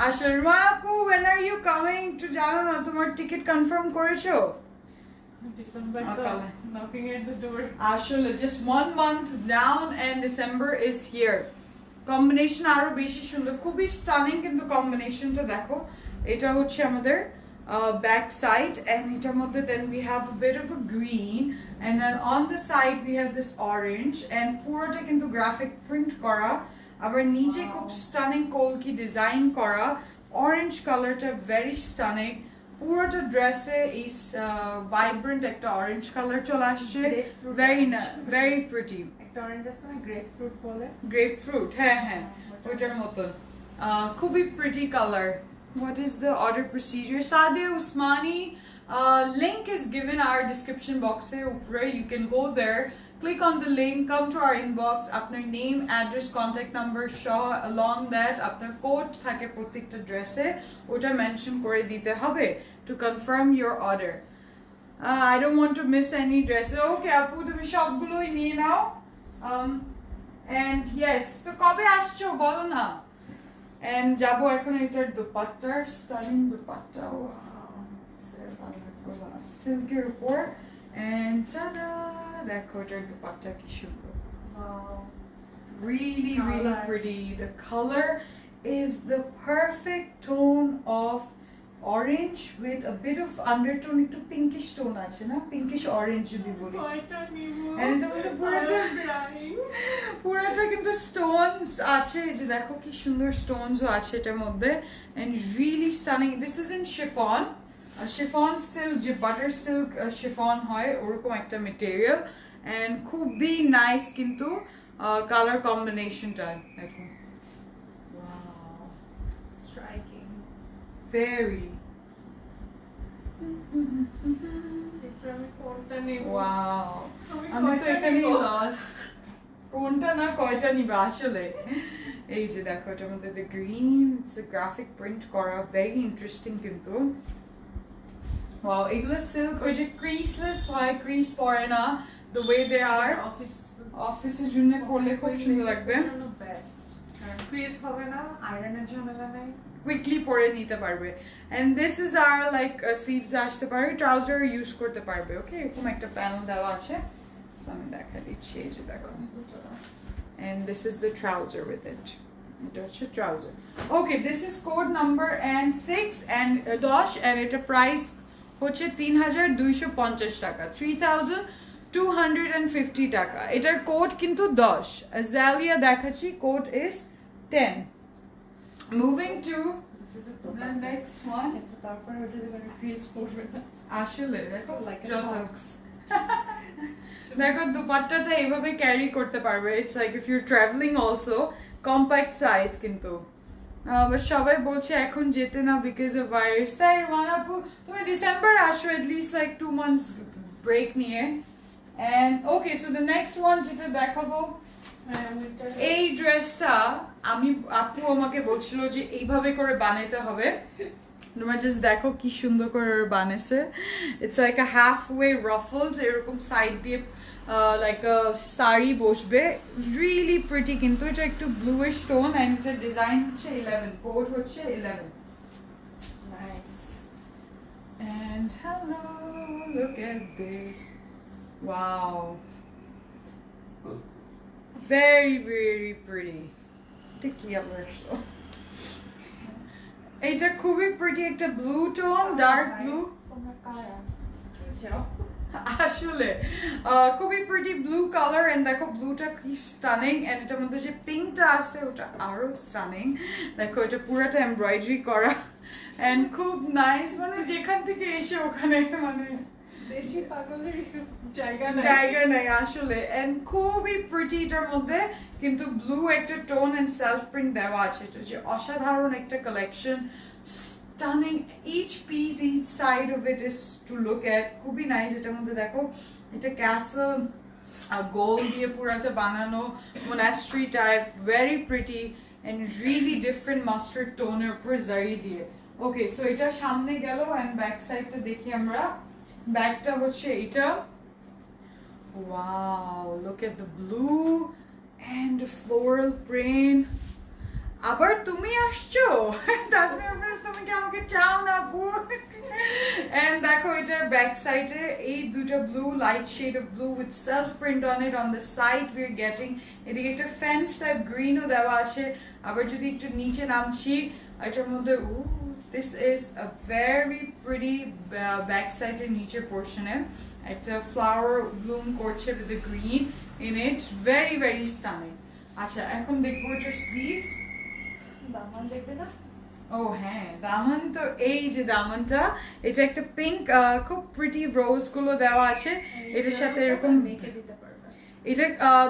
আচ্ছা রুমানা আপু when are you coming to জানো না তোমার টিকিট কনফার্ম করেছো ডিসেম্বর তো Okay. Knocking at the door আসলে just 1 month down and December is here combination আরো বেশি সুন্দর খুবই স্টানিং কিন্তু কম্বিনেশনটা দেখো এটা হচ্ছে আমাদের back side and এটার মধ্যে then we have a bit of a green and then on the side we have this orange and পুরোটা কিন্তু graphic print করা আবার নিচে খুব স্টানিং কলকি ডিজাইন করা অরেঞ্জ কালারটা ভেরি স্টানিং পুরোটা ড্রেসে এই ভাইব্রেন্ট একটা অরেঞ্জ কালার চলে আসছে ভেরি প্রিটি একটা অরেঞ্জ আছে না গ্রেপ ফ্রুট বলে গ্রেপ ফ্রুট হ্যাঁ হ্যাঁ ওইটার মতন খুবই pretty colour what is the order procedure Sadia Usmani link is given our description box where you can go there click on the link come to our inbox apnar name address contact number show along that apnar code thake prottekta dress e ota mention kore dite hobe to confirm your order I don't want to miss any dress okay apu tumi shop guloi niye nao and yes to kobe ascho bolo na and jabo ekhon etar dupatta stunning dupatta silker upor and ta-da দেখো এটার দুপাট্টা কি সুন্দর really pretty the color is the perfect tone of orange with a bit of undertone একটু pinkish tone আছে না pinkish orange যদি বলি কয়টা নিব and এটা মধ্যে পুরোটা কিন্তু stones আছে এই যে দেখো কি সুন্দর stonesও আছে এটার মধ্যে and really stunning this is in chiffon chiffon silk যে butter silk chiffon হয় ওরকম একটা material and খুবই nice কিন্তু color combinationটা দেখো wow স্ট্রাইকিং very আমি কোনটা নিব wow আমি তো এখানেই lost কোনটা না কয়টা নিবা আসলে এই যে দেখো এটার মধ্যে the green it's a graphic print করা very interesting কিন্তু wow এগুলো সিল্ক ওই যে ক্রিসলেস হয় ক্রিস পড়ে না the way they are অফিসের জন্য পরলে খুব সুন্দর লাগবে বেস্ট ক্রিজ হবে না আয়রনের ঝামেলা নাই কুইকলি পরে নিতে পারবে and this is our like sleeves আসতে পারে ট্রাউজার ইউজ করতে পারবে ওকে এরকম একটা প্যানেল দেওয়া আছে so আমি দেখা দিচ্ছি এই যে দেখো and this is the trouser with it এটা হচ্ছে trouser okay this is code number and 6 and 10 and এটা প্রাইস হচ্ছে 3250 টাকা 3250 টাকা এটার কোড কিন্তু 10 Azalea দেখাচ্ছি code is 10 moving to the next one তারপর ওটা দিলে ক্রিজ পড়বে না আসলে দেখো লাইক যত শক্স দেখো দুপাট্টাটা এইভাবে ক্যারি করতে পারবে it's like if you traveling also compact size কিন্তু বাট সবাই বলছে এখন যেতে না বিকজ অফ ভাইরাস তাই মানাপু তুমি ডিসেম্বর আসো at least like 2 months break নিয়ে and okay so the next one যেটা দেখাবো এই ড্রেসটা আমি আপু আমাকে বলছিল যে এইভাবে করে বানাতে হবে তোমরা জাস্ট দেখো কি সুন্দর করে বানাইছে it's like a half way ruffled এরকম সাইড দিয়ে লাইক আ শাড়ি বসবে রিয়েলি প্রিটি কিন্তু এটা একটু ব্লুইশ টোন এন্ড এটা ডিজাইন হচ্ছে 11 কোড হচ্ছে 11 nice and hello look at this wow very very pretty এটা কি আবার এটা খুবই প্রিটি একটা ব্লু টোন ডার্ক ব্লু তোমরা কারা কি চাও আসলে খুবই প্রিটি ব্লু কালার এন্ড দেখো ব্লুটা কি স্টানিং এন্ড এটার মধ্যে যে পিঙ্কটা আছে ওটা আরো স্টানিং দেখো এটা পুরোটা এমব্রয়ডারি করা এন্ড খুব নাইস মানে যেখান থেকে এসে ওখানে মানে দেশি পাগলের জায়গা নাই আসলে এন্ড খুবই প্রিটি এটার মধ্যে কিন্তু ব্লু একটা টোন এন্ড সেলফ প্রিন্ট দেওয়া আছে এটা যে অসাধারণ একটা collection stunning each piece each side of it is to look at খুবই নাইস এটার মধ্যে দেখো এটা ক্যাসল গোল্ড দিয়ে পুরাটা বানানো monastery type very pretty and really different mustard টোনের উপর জারি দিয়ে ওকে সো এটা সামনে গেল এন্ড ব্যাক সাইডটা দেখি আমরা ব্যাকটা হচ্ছে এটা wow look at the blue and the floral print আবার তুমি আসছো তাসমিয়া ফ্রেন্ডস তুমি কি আমাকে চাও না আপু এন্ড দেখো এটা ব্যাক সাইডে এই দুটো blue light shade of blue with self print on it on the side we are getting এদিকে একটা ফেন্স টাইপ গ্রিনও দেওয়া আছে আবার যদি একটু নিচে নামছি এটার মধ্যে this is a very pretty back সাইডের নিচের পোর্শনে একটা ফ্লাওয়ার ব্লুম করছে with the green in it very very stunning আচ্ছা এখন দেখবো এটা স্লিভস দামান দেখবে না ও হ্যাঁ দামান তো এই যে দামানটা এটা একটা পিঙ্ক খুব প্রিটি রোজ গুলো দেওয়া আছে এটার সাথে এরকম মেখে দিতে পারবে এটা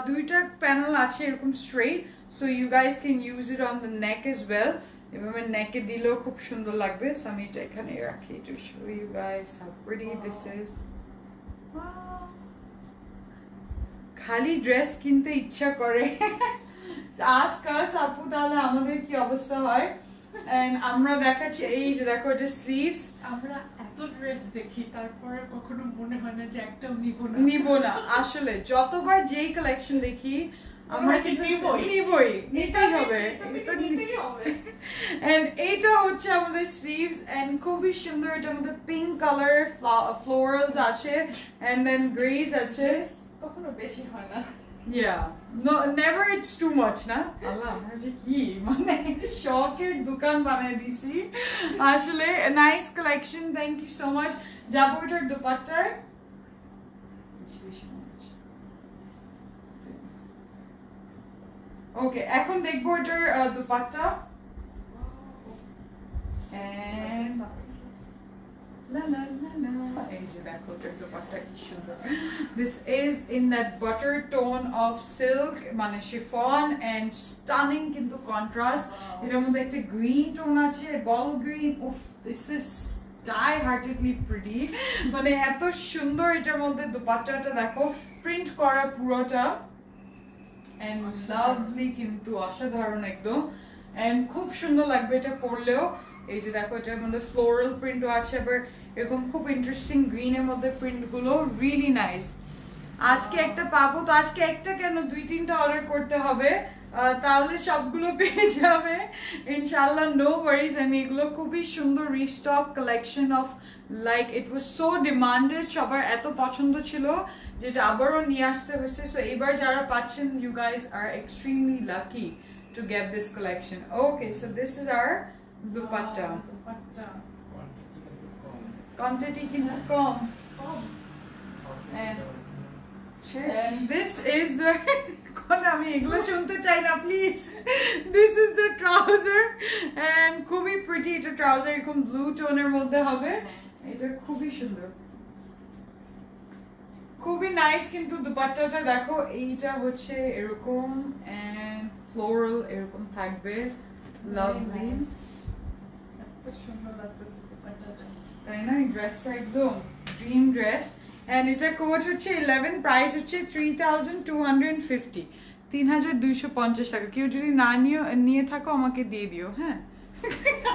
দুইটা প্যানেল আছে এরকম straight so you guys can use it on the neck as well এভাবে নেকে দিলেও খুব সুন্দর লাগবে সো আমি এটা এখানে রাখি to show you guys how pretty this is খালি ড্রেস কিনতে ইচ্ছা করে আস্ক আস আপু তাহলে আমাদের কি অবস্থা হয় এন্ড আমরা দেখাচ্ছি এই যে দেখো এটা স্লিভস আমরা এত ড্রেস দেখি তারপরে কখনো মনে হয় না যে একটাও নিব না আসলে যতবার যেই কালেকশন দেখি আমরা কিন্তু নিবই নিতেই হবে এটা নিতেই হবে এন্ড এইটা হচ্ছে আমাদের স্লিভস এন্ড খুবই সুন্দর এটার মধ্যে পিঙ্ক কালার ফ্লোরালস আছে এন্ড দেন গ্রেস আছে কখনো বেশি হয় না Yeah. No, never it's too much, না? আল্লাহ আমরা যে কি মানে শখের দোকান বানিয়ে দিছি আসলে nice collection thank you so much যাবো এটার দুপাট্টায় ওকে এখন দেখবো এটার dupatta and la la la la এই যে দেখো এটার দুপাট্টা কি সুন্দর this is in that butter tone of silk মানে chiffon and stunning কিন্তু contrast এটার মধ্যে একটা green tone আছে ball green উফ this is die heartedly pretty মানে এত সুন্দর এটার মধ্যে দুপাট্টাটা দেখো প্রিন্ট করা পুরোটা এন্ড লাভলি, কিন্তু অসাধারণ একদম। এন্ড খুব সুন্দর লাগবে এটা পরলেও। এই যে দেখো এটার মধ্যে ফ্লোরাল প্রিন্টও আছে, আবার এরকম খুব ইন্টারেস্টিং গ্রিনের মধ্যে প্রিন্ট গুলো, রিয়েলি নাইস। আজকে একটা পাবো তো, আজকে একটা কেন 2-3টা অর্ডার করতে হবে, তাহলে সবগুলো পেয়ে যাবে ইনশাআল্লাহ, নো ওয়ারিজ। এন্ড এগুলো খুবই সুন্দর restock collection of, like it was so demanded, সবার এত পছন্দ ছিল যেটা আবারও নিয়ে আসতে হয়েছে। সো এবার যারা পাচ্ছেন, you guys are extremely lucky to get this collection. Okay, so this is our dupatta. Quantity কিন্তু কম। And this is the আমি এগুলো শুনতে চাই না please. This is the trouser and খুবই প্রিটি। এটা ট্রাউজার এরকম ব্লু টোনের মধ্যে হবে, এটা খুবই সুন্দর, খুবই নাইস। কিন্তু দুপাট্টাটা দেখো, এইটা হচ্ছে এরকম এন্ড ফ্লোরাল এরকম থাকবে, লাভলি, এত সুন্দর লাগতেছে দুপাট্টাটা, তাই না? এই ড্রেসটা একদম ড্রিম ড্রেস। এন্ড এটা কোড হচ্ছে 11, প্রাইস হচ্ছে 3250, 3250 টাকা। কেউ যদি না নিয়ে থাকো আমাকে দিয়ে দিও, হ্যাঁ?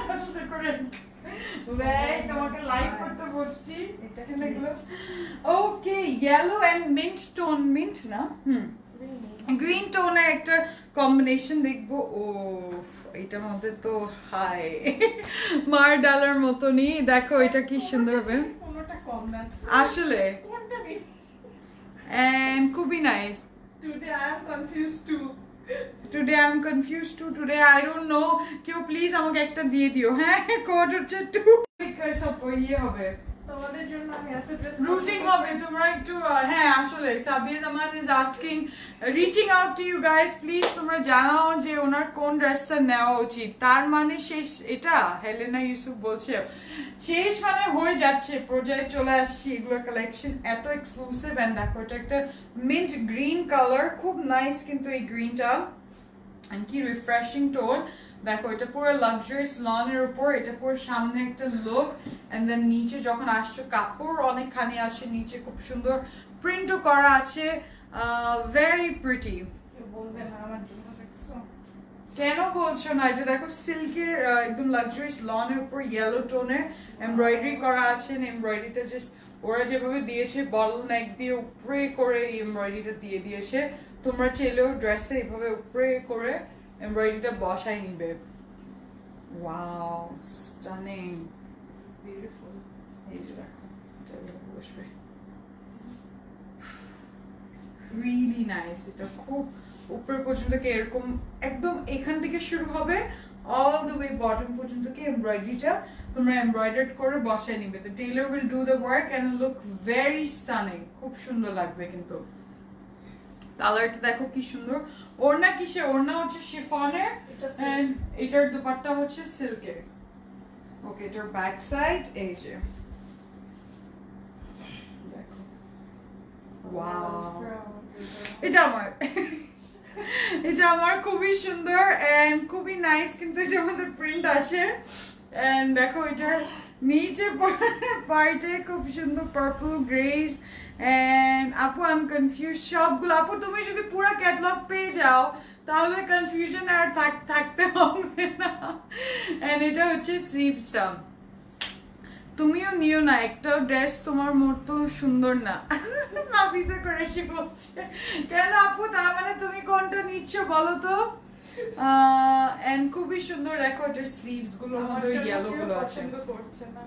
কষ্ট করে তোমাকে লাইভ করতে বসছি। Okay, yellow and mint tone, mint না, গ্রিন টোনের একটা কম্বিনেশন দেখবো। ও এটার মধ্যে তো হাই মার ডালার মতনই, দেখো এটা কি সুন্দর হবে আসলে, and খুবই nice. Today I am confused too. Today I don't know, কেউ প্লিজ আমাকে একটা দিয়ে দিও, হ্যাঁ? কোড হচ্ছে 2 সব ইয়ে হবে, তোমাদের জন্য আমি এত ড্রেস রুটিং হবে, তোমরা একটু হ্যাঁ আসলে Sabiya Zaman is asking, reaching out to you guys, please তোমরা জানাও যে ওনার কোন ড্রেসটা নেওয়া উচিত। তার মানে শেষ, এটা হেলেনা ইউসুফ বলছে শেষ মানে হয়ে যাচ্ছে, পর্যায়ে চলে আসছি। এগুলো কালেকশন এত এক্সক্লুসিভ। এন্ড দেখো এটা একটা মিন্ট গ্রিন কালার, খুব নাইস কিন্তু এই গ্রিনটা, এন্ড কি রিফ্রেশিং টোন। দেখো এটা পুরো লাক্সারিয়াস লনের উপর, এটা পুরো সামনে একটা লুক, এন্ড দেন নিচে যখন আসছো কাপড় অনেকখানি আসে, নিচে খুব সুন্দর প্রিন্টও করা আছে, ভেরি প্রিটি। বলবে না আমার জন্য দেখছো? কেন বলছো না? এটা দেখো সিল্কের একদম লাক্সারিয়াস লনের উপর ইয়েলো টোনে এমব্রয়ডারি করা আছে। এমব্রয়ডারিটা জাস্ট ওরা যেভাবে দিয়েছে, বটল নেক দিয়ে উপরে করে এমব্রয়ডারিটা দিয়ে দিয়েছে। তোমরা চাইলেও ড্রেসে এইভাবে উপরে করে এমব্রয়ডারিটা বসাই নিবে। Wow, stunning, This is beautiful. এই যে দেখো এটা এভাবে বসবে, রিয়েলি নাইস। এটা খুব উপর পর্যন্ত কি এরকম একদম এখান থেকে শুরু হবে, অল দ্য ওয়ে বটম পর্যন্ত কি এমব্রয়ডারিটা তোমরা এমব্রয়ডার্ড করে বসাই নিবে। The tailor will do the work and look very stunning, খুব সুন্দর লাগবে। কিন্তু কালারটা দেখো কি সুন্দর। ওড়না কিসে? ওড়না হচ্ছে শিফনের, এটা এন্ড এটার দুপাট্টা হচ্ছে সিল্কের। ওকে, এটার ব্যাক সাইড এই যে দেখো, ওয়াও, এটা আমার এটা আমার খুবই সুন্দর এন্ড খুবই নাইস। কিন্তু এটার মধ্যে প্রিন্ট আছে, এন্ড দেখো এটার নিচে পার্টে খুব সুন্দর পার্পল গ্রেজ। এন্ড আপু আই এম কনফিউজ, সবগুলো আপু তুমি যদি পুরো ক্যাটালগ পেয়ে যাও তাহলে কনফিউশন আর থাকতে হবে না। এন্ড এটা হচ্ছে স্লিভসটা, তুমিও নিও না, একটা ড্রেস তোমার মতো সুন্দর না। নাফিসা কুরেশি বলছে কেন আপু, তার মানে তুমি কোনটা নিচ্ছ বলো তো? এন্ড খুবই সুন্দর, দেখো এটার স্লিভস গুলো মধ্যে ইয়েলো গুলো আছে। করছে না,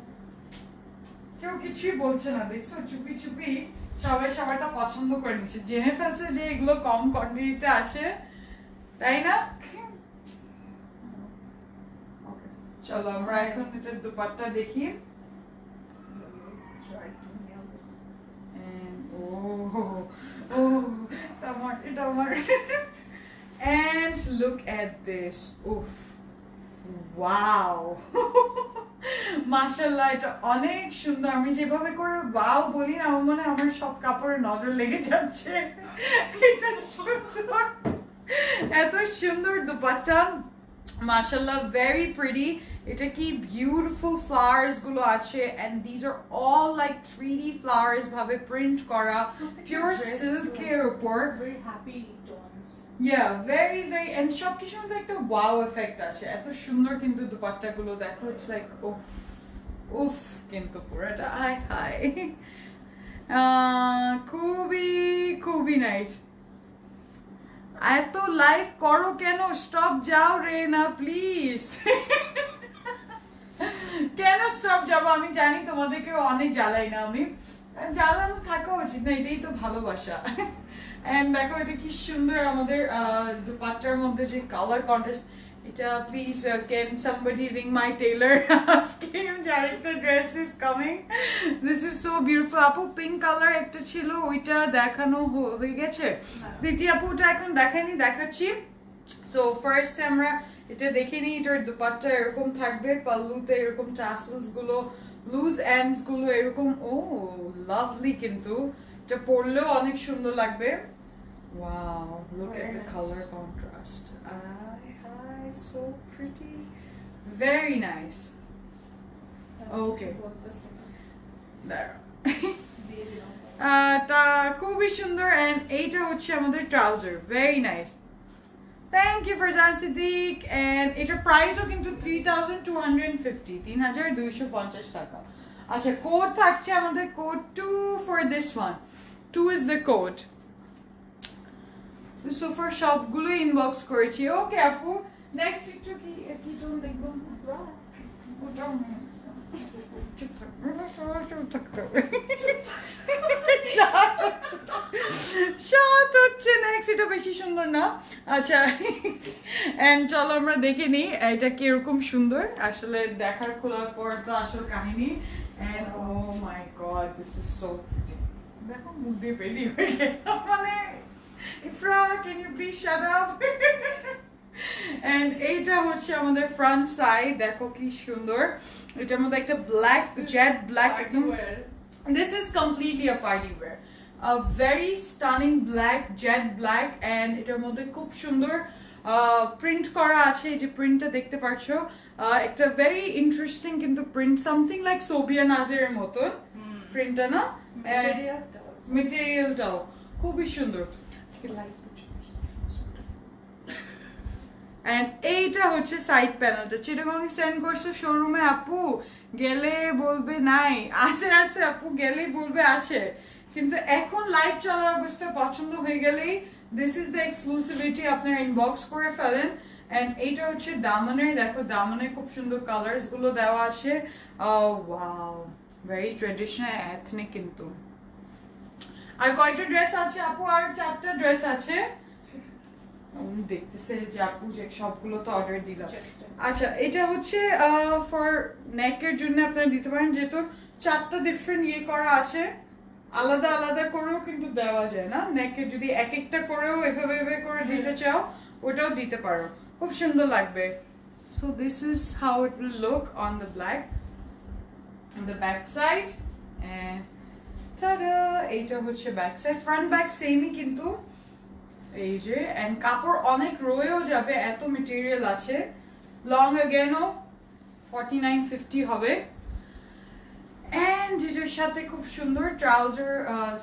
কেউ কিছুই বলছে না, দেখছো চুপি চুপি সবাই সবাইটা পছন্দ করে নিচ্ছে, জেনে ফেলছে যে এগুলো কম কোয়ান্টিটিতে আছে, তাই না? চলো আমরা এখন এটার দুপাট্টা দেখি। And look at this. Oof. Wow. মাশাআল্লাহ, এটা অনেক সুন্দর। আমি যেভাবে করে ওয়াও বলি না, মানে আমার সব কাপড়ে নজর লেগে যাচ্ছে। এটা সুন্দর, এত সুন্দর দুপাট্টা। মাশাআল্লাহ very pretty. এটা কি বিউটিফুল ফ্লাওয়ার্স গুলো আছে and these are all like 3D flowers ভাবে প্রিন্ট করা pure silk এর উপর very happy tones. Yeah, very very and সবকিছুর মধ্যে একটা wow effect আছে এত সুন্দর কিন্তু দুপাট্টা গুলো দেখো it's like উফ উফ কিন্তু পুরোটা হাই হাই খুবই খুবই নাইস এত লাইভ করো কেন স্টপ যাও রে না প্লিজ কেন স্টপ যাবো আমি জানি তোমাদেরকে অনেক জ্বালাই না আমি জ্বালানো থাকা উচিত না এটাই তো ভালোবাসা এন্ড দেখো এটা কি সুন্দর আমাদের দুপাট্টার মধ্যে যে কালার কন্ট্রাস্ট এটা please can somebody ring my Taylor asking হিম যে আরেকটা dress is coming this is so beautiful আপু পিঙ্ক কালার একটা ছিল ওইটা দেখানো হয়ে গেছে দিদি আপু ওটা এখন দেখাইনি দেখাচ্ছি সো ফার্স্ট আমরা এটা দেখে নিই এটার দুপাট্টা এরকম থাকবে পাল্লুতে এরকম টাসেলস গুলো লুজ এন্ডস গুলো এরকম ও লাভলি কিন্তু এটা পরলেও অনেক সুন্দর লাগবে wow look at the colour contrast so pretty very nice okay there তা খুবই সুন্দর and এইটা হচ্ছে আমাদের trouser very nice thank you Farzan Siddiq and এটার প্রাইসও কিন্তু 3250 3250 টাকা আচ্ছা কোড থাকছে আমাদের code 2 for this one 2 is the code so for সবগুলো ইনবক্স করেছি ওকে আপু নেক্সট একটু কি টোন দেখবো ওটাও শান্ত হচ্ছে নেক্সট এটা বেশি সুন্দর না আচ্ছা এন্ড চলো আমরা দেখে নিই এটা কিরকম সুন্দর আসলে দেখার খোলার পর তো আসল কাহিনী and oh my god this is so pretty দেখো মুখ দিয়ে বেরিয়ে হয়ে গেল মানে Ifra can you please shut up and এইটা হচ্ছে আমাদের ফ্রন্ট সাইড দেখো কি সুন্দর এটার মধ্যে একটা ব্ল্যাক জেট ব্ল্যাক একদম this is completely a party wear a very stunning black jet black and এটার মধ্যে খুব সুন্দর প্রিন্ট করা আছে এই যে প্রিন্টটা দেখতে পাচ্ছো একটা ভেরি ইন্টারেস্টিং কিন্তু প্রিন্ট সামথিং লাইক সোবিয়া নাজের মতো প্রিন্টটা না মেটেরিয়ালটাও খুবই সুন্দর and এইটা হচ্ছে সাইড প্যানেলটা চিটাগং সেন্ড করছে শোরুমে আপু গেলে বলবে নাই আছে আছে আপু গেলেই বলবে আছে কিন্তু এখন লাইভ চলার অবস্থা পছন্দ হয়ে গেলেই দিস ইজ দ্য এক্সক্লুসিভিটি আপনারা ইনবক্স করে ফেলেন and এইটা হচ্ছে দামনের দেখো দামনে খুব সুন্দর কালারস গুলো দেওয়া আছে ওয়াও ভেরি ট্রেডিশনাল এথনিক কিন্তু আর কয়টা ড্রেস আছে আপু আর 4টা ড্রেস আছে দেখতেছে যে আপু যে সবগুলো তো অর্ডার দিলাম আচ্ছা এটা হচ্ছে ফর নেকের জন্য আপনারা দিতে পারেন যেহেতু 4টা ডিফারেন্ট ইয়ে করা আছে আলাদা আলাদা করেও কিন্তু দেওয়া যায় না নেকের যদি এক একটা করেও এভাবে এভাবে করে দিতে চাও ওটাও দিতে পারো খুব সুন্দর লাগবে so this is how it will look on the black on the back side and tada এইটা হচ্ছে ব্যাক সাইড ফ্রন্ট ব্যাক সেমই কিন্তু এই যে এন্ড কাপড় অনেক রয়েও যাবে এত মেটেরিয়াল আছে লং अगेनও 4950 হবে এন্ড এর সাথে খুব সুন্দর ট্রাউজার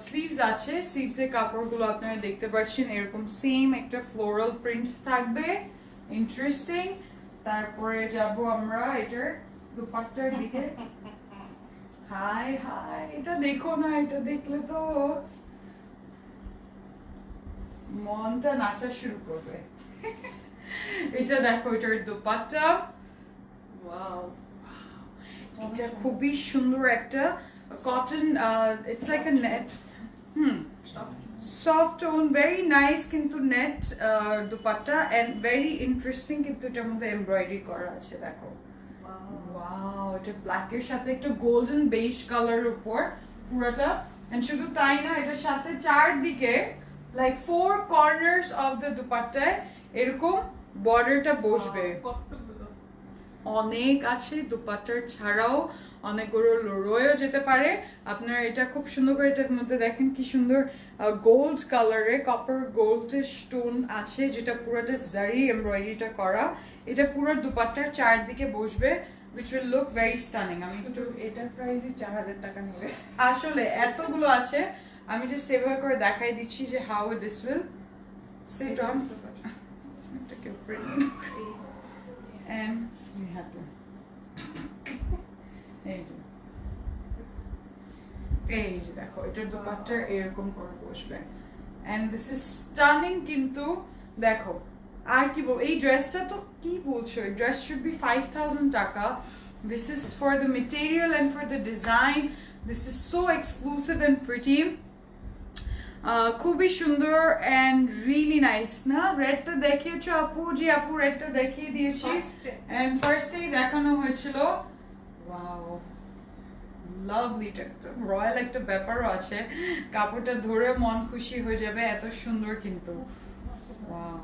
স্লিভস আছে স্লিভসের কাপড়গুলো আপনারা দেখতে পাচ্ছেন এরকম সেম একটা ফ্লোরাল প্রিন্ট থাকবে ইন্টারেস্টিং তারপরে যাব আমরা এটার দুপাট্টার দিকে হাই হাই এটা দেখো না এটা দেখলে তো মনটা নাচা শুরু করবে এটা দেখো এটার দুপাট্টা ওয়াও এটা খুবই সুন্দর একটা cotton it's like a net soft tone very nice কিন্তু net dupatta and very interesting কিন্তু এটার মধ্যে এমব্রয়ডারি করা আছে দেখো ওয়াও এটা ব্ল্যাক এর সাথে একটা গোল্ডেন বেজ কালার উপর পুরোটা এন্ড শুধু তাই না এটার সাথে চারদিকে like 4 corners of the dupatta এরকম বর্ডারটা বসবে অনেক আছে, দুপাট্টার ছাড়াও অনেকগুলো রয়েও যেতে পারে। আপনারা এটা খুব সুন্দর করে, এটার মধ্যে দেখেন কি সুন্দর গোল্ড কালারে কপার গোল্ডের স্টোন আছে, যেটা পুরোটা জারি এমব্রয়ডারিটা করা। এটা পুরো দুপাট্টার চারদিকে বসবে, which will look very stunning. আমি কিন্তু এটার প্রাইসই 4000 টাকা নেবে। আসলে এতগুলো আছে, আমি জাস্ট এভাবে করে দেখাই দিচ্ছি যে how this will sit on. এটাকে print and we have to এই যে দেখো এটার দোপাট্টা এরকম করে বসবে, and this is stunning। কিন্তু দেখো আর কি বল, এই ড্রেসটা তো কি বলছো, ড্রেস should be 5000 টাকা। This is for the material and for the design. This is so exclusive and pretty. খুবই সুন্দর and really nice না? রেডটা দেখিয়েছো আপু? জি আপু রেডটা দেখিয়ে দিয়েছি, and ফার্স্টেই দেখানো হয়েছিল। ওয়াও লাভলি, রয়্যাল একটা ব্যাপারও আছে, কাপড়টা ধরে মন খুশি হয়ে যাবে, এত সুন্দর কিন্তু। ওয়াও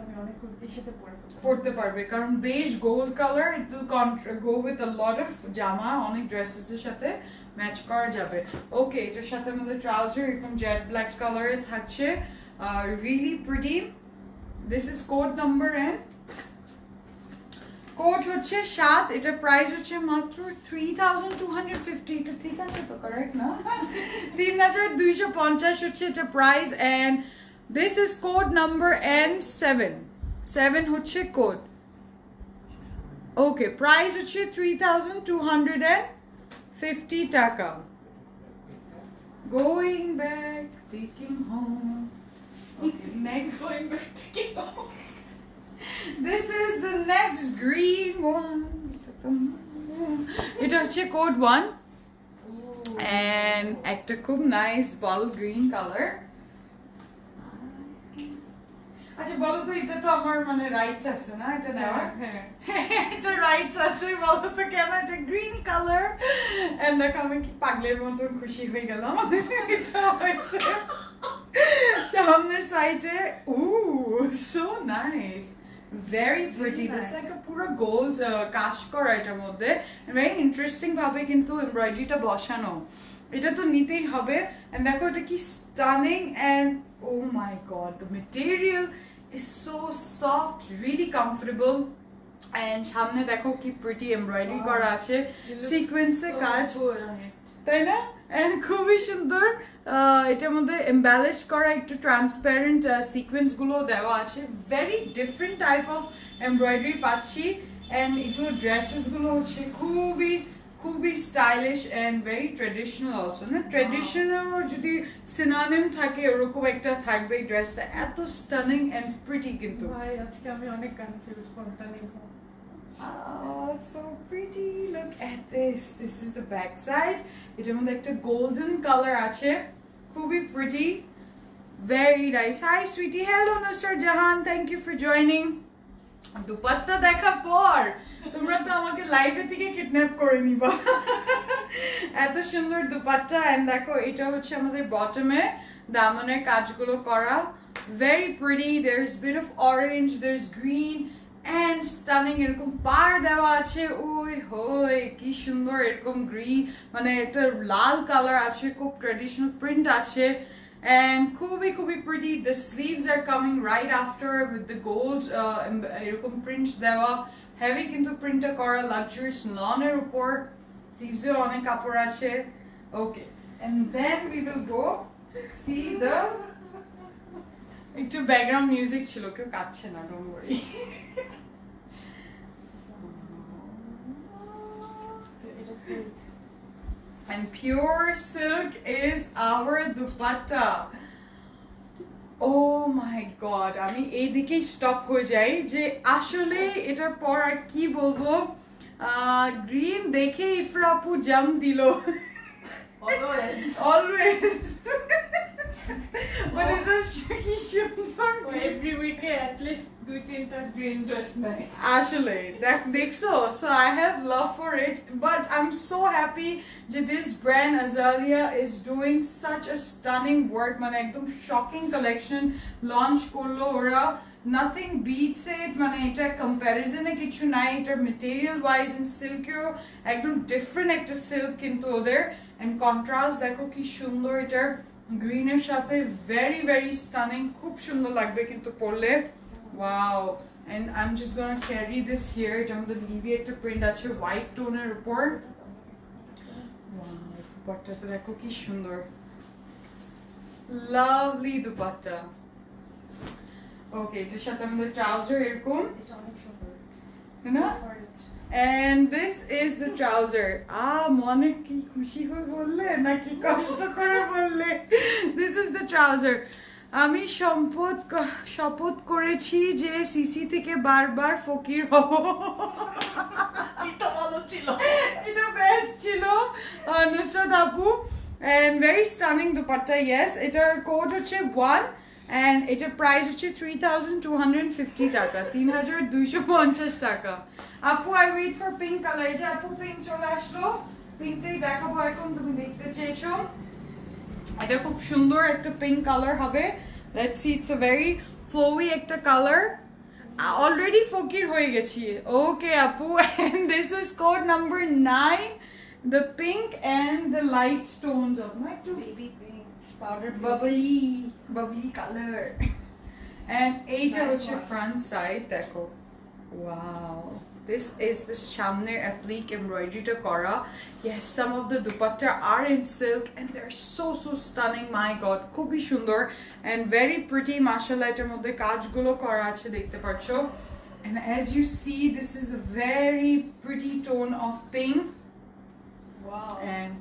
আমি অনেক কুর্তির সাথে পড়তে পারবে, কারণ বেশ gold colour, it will go with a lot of জামা, অনেক ড্রেসেস এর সাথে ম্যাচ করা যাবে। ওকে, এটার সাথে আমাদের ট্রাউজার এরকম জেড ব্ল্যাক কালারে থাকছে, really pretty. This is code number and code হচ্ছে 7, এটা প্রাইস হচ্ছে মাত্র 3250। এটা ঠিক আছে তো, কারেক্ট না? 3250 হচ্ছে এটা price, and this is code number N7 হচ্ছে কোড। ওকে, প্রাইস হচ্ছে 3250 টাকা। Going back, taking home. Okay, next. Going back to get home. This is the next green one. এটা হচ্ছে কোড 1 and একটা খুব নাইস বল গ্রিন কালার। আচ্ছা বলো তো, এটা তো আমার মানে রাইটস আছে না এটা নেওয়ার? হ্যাঁ এটা রাইটস আছে, বলো তো কেন এটা গ্রিন কালার? এন্ড দেখো আমি কি পাগলের মতন খুশি হয়ে গেলাম। এটা হয়েছে সামনের সাইডে, oh so nice, very pretty. This like a পুরো গোল্ড কাজ করা এটার মধ্যে, ভেরি ইন্টারেস্টিং ভাবে কিন্তু এমব্রয়ডারিটা বসানো, এটা তো নিতেই হবে। এন্ড দেখো এটা কি stunning, and oh my god, the material is so soft, really comfortable, and সামনে দেখো কি প্রিটি এমব্রয়ডারি করা আছে, সিকোয়েন্সে কাজ, তাই না? এন্ড খুবই সুন্দর। এটার মধ্যে এমব্যালিশ করা একটু ট্রান্সপারেন্ট সিকোয়েন্স গুলো দেওয়া আছে, very different type of embroidery পাচ্ছি। এন্ড এগুলো ড্রেসেস গুলো হচ্ছে খুবই খুবই stylish and very traditional also না? ট্রেডিশনাল যদি সিনোনিম থাকে ওরকম একটা থাকবে এই ড্রেসটা, এত স্টানিং এন্ড প্রিটি কিন্তু। ভাই আজকে আমি অনেক কনফিউজ, কোনটা নিব। Oh, so pretty. Look at this. This is the back side. এটার মধ্যে একটা গোল্ডেন কালার আছে, খুবই pretty, very nice. Hi sweetie, hello Nusrat Jahan, thank you for joining. Dupatta দেখার পর তোমরা তো আমাকে লাইভে থেকে কিডন্যাপ করে নিবা। এত সুন্দর দুপাট্টা, এন্ড দেখো এটা হচ্ছে আমাদের বটমে দামনের কাজগুলো করা, very pretty. There is bit of orange, there is green and stunning, এরকম পার দেওয়া আছে। ওই হই কি সুন্দর, এরকম গ্রিন মানে একটা লাল কালার আছে, খুব ট্রেডিশনাল প্রিন্ট আছে, and খুবই খুবই pretty. The sleeves are coming right after with the gold এরকম প্রিন্ট দেওয়া, হেভি কিন্তু প্রিন্টটা করা, লাক্সারিয়াস লনের উপর, sleeves এও অনেক কাপড় আছে। ওকে, and then we will go see the একটু ব্যাকগ্রাউন্ড মিউজিক ছিল, কেউ কাঁদছে না, don't worry. And pure silk is our dupatta. Oh my god, আমি এইদিকেই স্টপ হয়ে যাই যে আসলে এটার পর আর কি বলবো। গ্রিন দেখে ইফরা আপু জাম দিল, অলওয়েজ। মানে এটা কি সুন্দর, এভরি উইকে অ্যাট লিস্ট 2-3টা গ্রিন ড্রেস নেয় আসলে দেখছো। So I have love for it, but I'm so happy that this brand Azalea is doing such a stunning work, মানে একদম shocking collection launch করলো ওরা, নাথিং বিটস ইট, মানে এটা কম্প্যারিজনে কিছু নাই। এটার মেটেরিয়াল ওয়াইজ এন্ড সিল্কেও একদম ডিফারেন্ট একটা সিল্ক কিন্তু ওদের, এন্ড কন্ট্রাস্ট দেখো কি সুন্দর, এটার গ্রিনের সাথে ভেরি ভেরি স্টানিং, খুব সুন্দর লাগবে কিন্তু পরলে। Wow, and I'm just gonna carry this here. এটার মধ্যে লিভি একটা প্রিন্ট আছে হোয়াইট টোনের উপর। ওয়াও, দুপাট্টাটা দেখো কি সুন্দর, লাভলি দুপাট্টা। ওকে, এটার সাথে আমাদের ট্রাউজার এরকম, এটা অনেক সুন্দর না? For it. And this is the trouser. মনে কি খুশি হয়ে বললে নাকি কষ্ট করে বললে? This is the trouser. আমি শপথ করেছি যে সিসি থেকে বারবার ফকির হব। এটা ভালো ছিল, এটা বেস্ট ছিল নুসরাত আপু, and very stunning dupatta. yes, এটার কোড হচ্ছে 1 and এটার প্রাইস হচ্ছে 3250 টাকা, 3250 টাকা। আপু I wait for pink colour. এই যে আপু পিঙ্ক চলে আসলো, পিঙ্কটাই দেখাবো এখন, তুমি দেখতে চেয়েছো। এটা খুব সুন্দর একটা পিঙ্ক কালার হবে। Let's see, it's a very flowy একটা কালার। অলরেডি ফকির হয়ে গেছি। ওকে আপু, and this is code number 9, the pink and the light stones of my two baby pink. powder bubbly color. And এইটা Nice হচ্ছে one. front side দেখো। Wow, this is the সামনের applique embroidery করা। Yes, some of the dupatta are in silk and they're so stunning, my god, খুবই সুন্দর and very pretty, mashallah। এটার মধ্যে কাজগুলো করা আছে দেখতে পাচ্ছো, and as you see this is a very pretty tone of pink Wow. and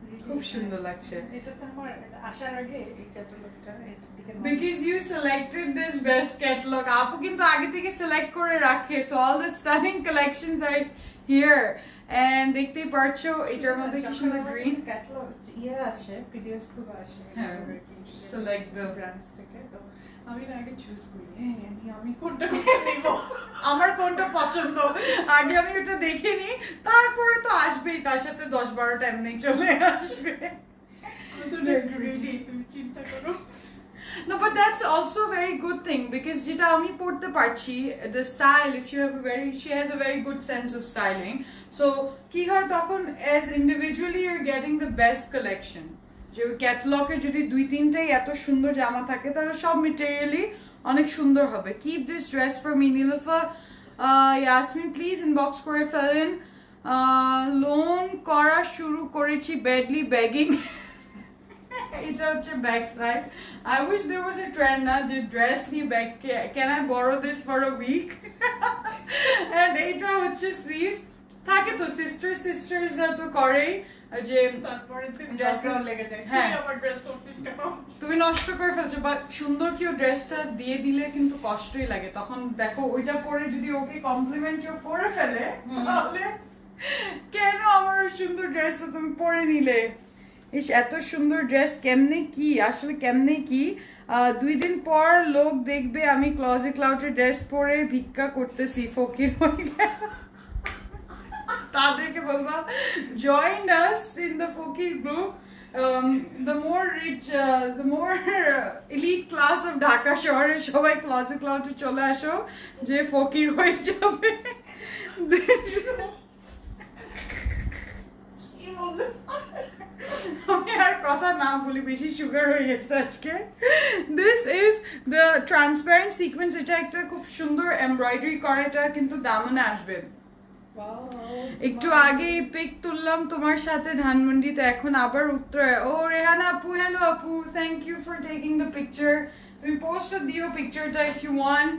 Really খুব nice. সুন্দর লাগছে। এটা তো আমার আসার আগে এই ক্যাটালগটা এর দিকে Because you selected this best catalog. আপু কিন্তু আগে থেকে সিলেক্ট করে রাখে, so all the stunning collections are here. And দেখতেই পারছো এটার মধ্যে কি সুন্দর গ্রিন। ক্যাটালগ ইয়ে আসে, পিডিএফ গুলো আসে, হ্যাঁ, select the- ব্র্যান্ডস থেকে। তো আমি না আগে চুজ করি, হ্যাঁ আমি কোনটা নিব। আমার কোনটা পছন্দ আগে আমি ওটা দেখে নিই, তারপরে তো আসবেই তার সাথে 10-12টা এমনি চলে আসবে। রেডি, তুমি চিন্তা করো। No, but that's also a very good thing because যেটা আমি পড়তে পারছি, the style, if you have a very, she has a very good sense of styling, so কি হয় তখন as individually you're getting the best collection। যে ক্যাটালগে যদি 2-3টাই এত সুন্দর জামা থাকে তাহলে সব মেটেরিয়ালি অনেক সুন্দর হবে। keep this dress for me Nilufa, Yasmin please inbox করে ফেলেন। লোন করা শুরু করেছি, বেডলি বেগিং। এটা হচ্ছে back side. I wish there was a trend না যে ড্রেস নিয়ে back, can I borrow this for a week? and এটা হচ্ছে স্লিভস। থাকে তো সিস্টার্স তো করেই যে তারপরে Dress- ড্রেসও লেগে যায়, হ্যাঁ। তুমি আমার ড্রেস করছিস কেন? তুমি নষ্ট করে ফেলছো, বা সুন্দর কেউ ড্রেসটা দিয়ে দিলে কিন্তু কষ্টই লাগে। তখন দেখো ওইটা পরে যদি ওকে কমপ্লিমেন্ট কেউ করে ফেলে তাহলে কেন আমার ওই সুন্দর ড্রেসটা তুমি পরে নিলে? ইস, এত সুন্দর ড্রেস কেমনে কি, আসলে কেমনে কি 2 দিন পর লোক দেখবে আমি ক্লজেট ক্লাউডের ড্রেস পরে ভিক্ষা করতেছি, ফকির হয়ে গেল। তাদেরকে বলবা join us in the Fakir group, the more rich, the more elite class of Dhaka শহরে সবাই ক্লজেট ক্লাউডে চলে আসো যে ফকির হয়ে যাবে। কি বললে? আমি আর কথা না বলি, বেশি সুগার হয়ে গেছে আজকে। This is the transparent sequence. এটা একটা খুব সুন্দর এমব্রয়ডারি করা, এটা কিন্তু দামনে আসবে। Wow. একটু আগে পিক তুললাম তোমার সাথে ধানমন্ডিতে, এখন আবার উত্তরে। ও রেহানা আপু, হ্যালো আপু, thank you for taking the picture. তুমি পোস্ট দিও পিকচারটা ইফ ইউ ওয়ান্ট।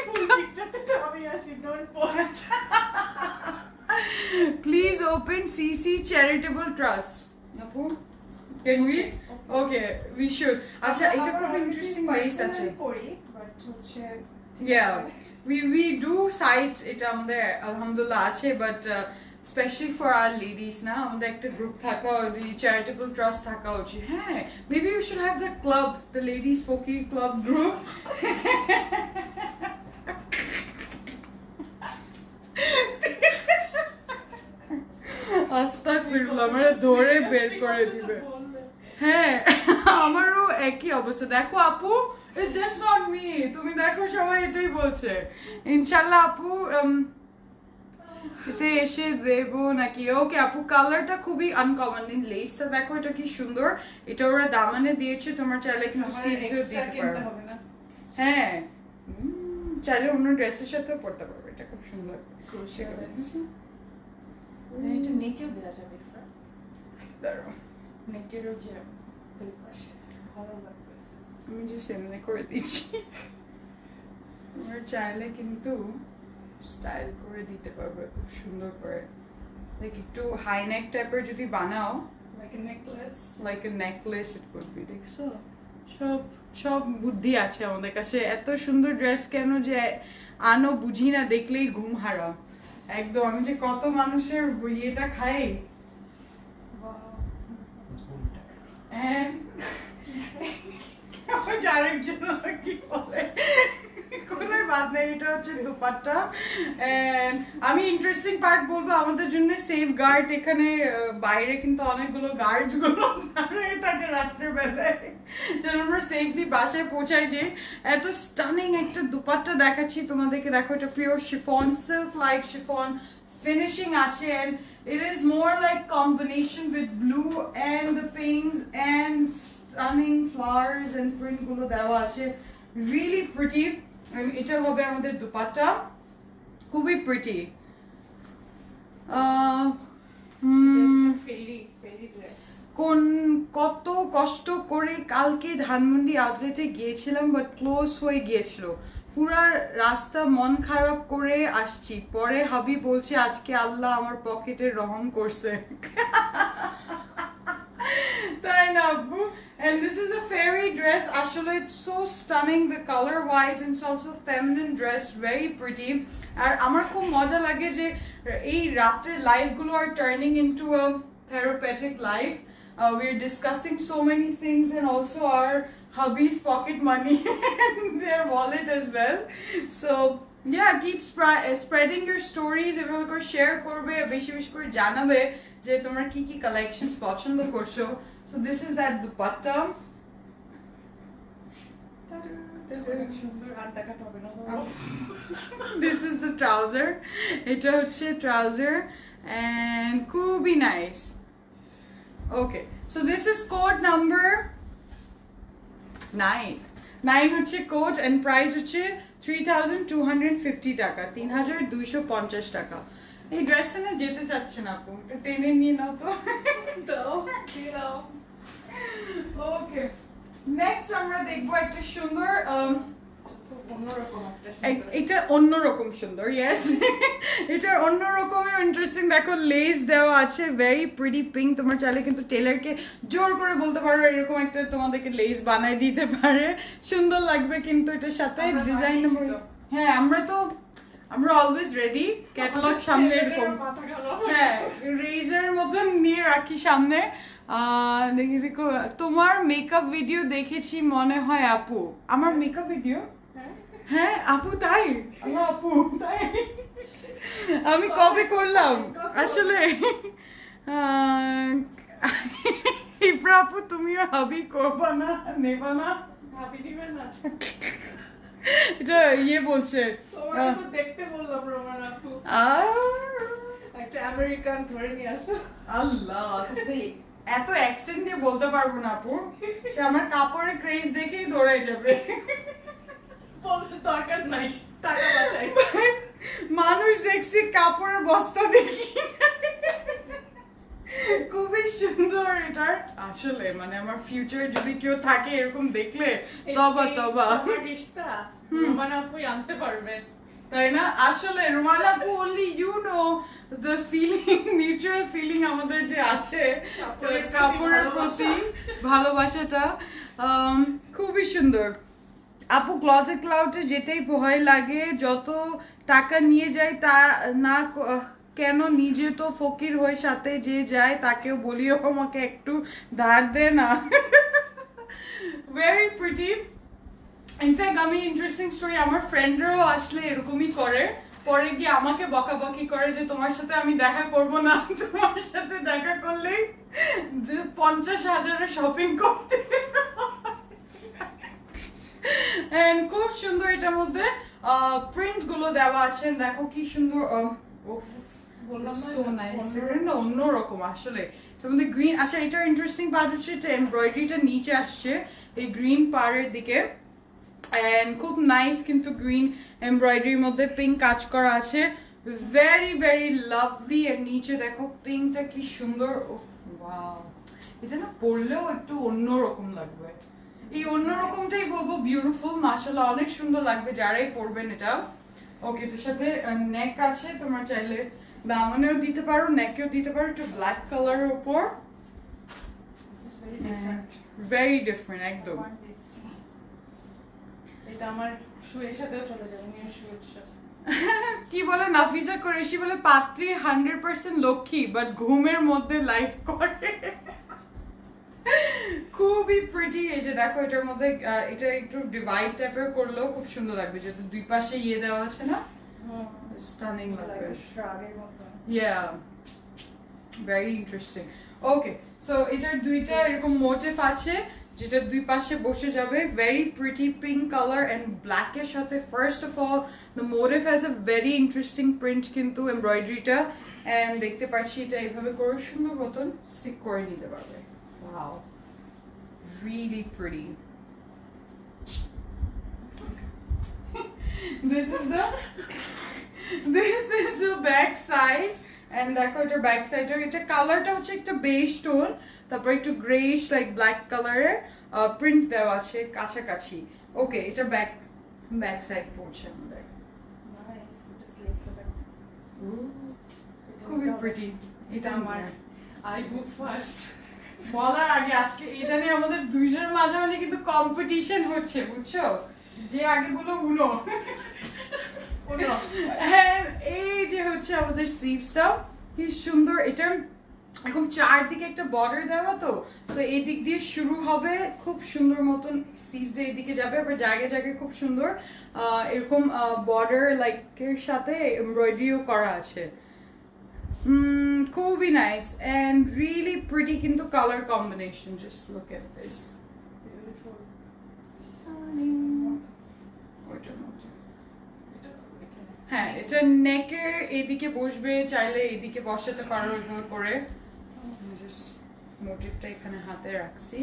ফুল পিকচারটা তো আমি আছি, don't post. Please open CC charitable trust. আপু can we? Okay, we should. আচ্ছা, এটা খুব ইন্টারেস্টিং বেস আছে। করি, বাট হচ্ছে Yeah, we do cite এটা আমাদের আলহামদুলিল্লাহ আছে, but especially for our ladies না, আমাদের একটা গ্রুপ থাকা, the charitable trust থাকা উচিত। হ্যাঁ, maybe we should have the club, the ladies Fakir club group. আস্তাগফিরুল্লাহ, আমরা ধরে বের করে দিবে। হ্যাঁ, আমারও একই অবস্থা। দেখো আপু, It's just not me. তুমি দেখো সবাই এটাই বলছে। ইনশাআল্লাহ আপু এতে এসে দেবো নাকি? ওকে আপু, কালারটা খুবই আনকমন। লেসটা দেখো, এটা কি সুন্দর। এটা ওরা দামানে দিয়েছে, তোমার চাইলে কিন্তু সিভসও দিতে পারো। হবে না। হ্যাঁ, চাইলে অন্য ড্রেসের সাথে পরতে পারবে। এটা খুব সুন্দর। এটা নেকেও দেওয়া যাবে। দাঁড়াও, নেকেরও যে দুই পাশে ভালো লাগবে। আমি যে এমনি করে দিচ্ছি, তোমরা চাইলে কিন্তু স্টাইল করে দিতে পারবে খুব সুন্দর করে। লাইক একটু হাই নেক টাইপের যদি বানাও, like a necklace, like a necklace it could be. দেখছো, সব সব বুদ্ধি আছে আমাদের কাছে। এত সুন্দর ড্রেস কেন যে আনো বুঝি না, দেখলেই ঘুম হারাম একদম। আমি যে কত মানুষের ইয়েটা খাই। হ্যাঁ, আরেকজন কি বলে, কোনো বাদ নেই। এটা হচ্ছে দুপাট্টা। আমি ইন্টারেস্টিং পার্ট বলবো, আমাদের জন্য সেফ গার্ড এখানে বাইরে কিন্তু অনেকগুলো গার্ডস গুলো দাঁড়িয়ে থাকে রাত্রের বেলায়, যেন আমরা সেফলি বাসায় পৌঁছাই। যে এত স্টানিং একটা দুপাট্টা দেখাচ্ছি তোমাদেরকে। দেখো, এটা pure chiffon, silk like chiffon finishing আছে, and it is more like combination with blue and the pinks and stunning flowers and print গুলো দেওয়া আছে, really pretty. and এটা হবে আমাদের দুপাট্টা, খুবই pretty. ফেরি ড্রেস। কত কষ্ট করে কালকে ধানমন্ডি আউটলেটে গিয়েছিলাম, বাট ক্লোজ হয়ে গিয়েছিল। পুরা রাস্তা মন খারাপ করে আসছি, পরে হাবি বলছে আজকে আল্লাহ আমার পকেটে রহম করছে। তাই না আপু? And this is a fairy dress. Actually, it's so stunning, the color wise, and it's also feminine dress, very pretty. আর আমার খুব মজা লাগে যে এই রাতের লাইভ গুলো are turning into a therapeutic life. We're discussing so many things, and also our hubby's pocket money and their wallet as well. So yeah, keep spreading your stories. এভাবে করে শেয়ার করবে, বেশি বেশি করে জানাবে যে তোমরা কি কি কালেকশনস পছন্দ করছো। So this is that dupatta. অনেক সুন্দর, আর দেখাতে হবে না। This is the trouser. এটা হচ্ছে trouser and খুবই nice. Okay, so this is code number 9 হচ্ছে কোড, এন্ড প্রাইস হচ্ছে 3250 টাকা, 3250 টাকা। এই ড্রেসটা না যেতে চাচ্ছে না আপু, একটু টেনে নিয়ে নাও তো। দাও। ওকে, নেক্সট আমরা দেখবো একটা সুন্দর এটা অন্যরকম সুন্দর, ইয়েস। এটা অন্যরকমের ইন্টারেস্টিং। দেখো, লেস দেওয়া আছে, ভেরি প্রিটি পিঙ্ক। তোমার চাইলে কিন্তু টেলারকে জোর করে বলতে পারো এরকম একটা তোমাদেরকে লেস বানাই দিতে পারে, সুন্দর লাগবে কিন্তু এটার সাথে ডিজাইন। হ্যাঁ, আমরা অলওয়েজ রেডি, ক্যাটালগ সামনে এরকম, হ্যাঁ রেজার মতন নিয়ে রাখি সামনে। দেখো, তোমার মেকআপ ভিডিও দেখেছি মনে হয় আপু। আমার মেকআপ ভিডিও? হ্যাঁ আপু, তাই? আল্লাহ আপু, তাই? আমি কবে করলাম আসলে? ইফরা আপু, তুমিও হাবি করবা না, নেবা না? ভাবি নিবে না, এটা ইয়ে বলছে। দেখতে বললাম রোমান আপু, একটা আমেরিকান ধরে নিয়ে আসো। আল্লাহ, এত অ্যাকসেন্ট দিয়ে বলতে পারবো না আপু, সে আমার কাপড়ের ক্রেজ দেখেই ধরে যাবে। বলতে দরকার নাই, টাকা বাঁচাই। মানুষ দেখছি কাপড়ের বস্তা দেখি। খুবই সুন্দর এটার আসলে, মানে আমার ফিউচার যদি কেউ থাকে এরকম দেখলে তবা আমার রিশতা রোমান আপুই আনতে পারবেন, তাই না? আসলে রোমান আপু, only you know the feeling, mutual feeling আমাদের যে আছে কাপড়ের প্রতি ভালোবাসাটা। খুবই সুন্দর আপু। ক্লজেট ক্লাউডে যেতেই ভয় লাগে, যত টাকা নিয়ে যায় তা না কেন, নিজে তো ফকির হয়ে সাথে যে যায় তাকেও বলিও আমাকে একটু ধার দে না। Very pretty. ইনফ্যাক্ট আমি ইন্টারেস্টিং স্টোরি, আমার ফ্রেন্ডরাও আসলে এরকমই করে, পরে গিয়ে আমাকে বকাবকি করে যে তোমার সাথে আমি দেখা করব না, তোমার সাথে দেখা করলেই 50,000 শপিং করতে। এন্ড খুব সুন্দর এটার মধ্যে প্রিন্ট গুলো দেওয়া আছে দেখো কি সুন্দর বললাম না, সো নাইস না অন্যরকম আসলে এটার মধ্যে গ্রিন আচ্ছা এটার ইন্টারেস্টিং পার্ট হচ্ছে এটা এমব্রয়ডারিটা নিচে আসছে এই গ্রিন পাড়ের দিকে এন্ড খুব নাইস কিন্তু গ্রিন এমব্রয়ডারির মধ্যে পিঙ্ক কাজ করা আছে ভেরি ভেরি লাভলি এর নিচে দেখো পিঙ্কটা কি সুন্দর ওয়াও এটা না পরলেও একটু অন্যরকম লাগবে এই অন্যরকমটাই বলবো বিউটিফুল মাশাআল্লাহ অনেক সুন্দর লাগবে যারাই পরবেন এটা ওকে এটার সাথে নেক আছে তোমরা চাইলে দামানেও দিতে পারো নেকেও দিতে পারো একটু ব্ল্যাক কালারের উপর This is very different. Very different একদম I want this. এটা আমার শুয়ের সাথেও চলে যাবে নিউ শুয়ের সাথে কি বলে নাফিসা কুরেশি বলে পাত্রী 100% লক্ষ্মী বাট ঘুমের মধ্যে লাইফ করে খুবই প্রিটি এই যে দেখো এটার মধ্যে এটা একটু ডিভাইড টাইপের করলেও খুব সুন্দর লাগবে যেহেতু দুই পাশে ইয়ে দেওয়া আছে না স্টানিং লাগবে শ্রাগের মতো Yeah, very interesting. Okay, so এটার দুইটা এরকম মোটিভ আছে যেটা দুই পাশে বসে যাবে very pretty pink color and black এর সাথে first of all the motif has a very interesting print কিন্তু এমব্রয়ডারিটা and দেখতে পাচ্ছি এটা এইভাবে করে সুন্দর মতন স্টিক করে নিতে পারবে wow really pretty this is the back side and দেখো এটার ব্যাক সাইডের এটা কালারটা হচ্ছে একটা বেজ টোন তারপর একটু গ্রেইশ লাইক ব্ল্যাক কালারের প্রিন্ট দেওয়া আছে কাছাকাছি ওকে এটা ব্যাক সাইড পড়ছে আমাদের নাইস এটা স্লিভটা দেখো খুবই প্রিটি এটা আমার আই বুক ফার্স্ট বলার আগে আজকে এটা নিয়ে আমাদের দুইজনের মাঝামাঝি কিন্তু কম্পিটিশন হচ্ছে বুঝছো যে আগে বলো উনো এই যে হচ্ছে আমাদের স্লিভসটা কি সুন্দর এটা এরকম চারদিকে একটা বর্ডার দেওয়া তো এই দিক দিয়ে শুরু হবে খুব সুন্দর মতন স্লিভস এর দিকে যাবে আবার জায়গায় জায়গায় খুব সুন্দর এরকম বর্ডার লাইক এর সাথে এমব্রয়ডারিও করা আছে খুবই নাইস এন্ড রিয়েলি প্রিটি কিন্তু colour combination just look at this beautiful হ্যাঁ এটা নেকের এদিকে বসবে চাইলে এদিকে বসাতে পারো এভাবে করে জাস্ট মোটিভটা এখানে হাতে রাখছি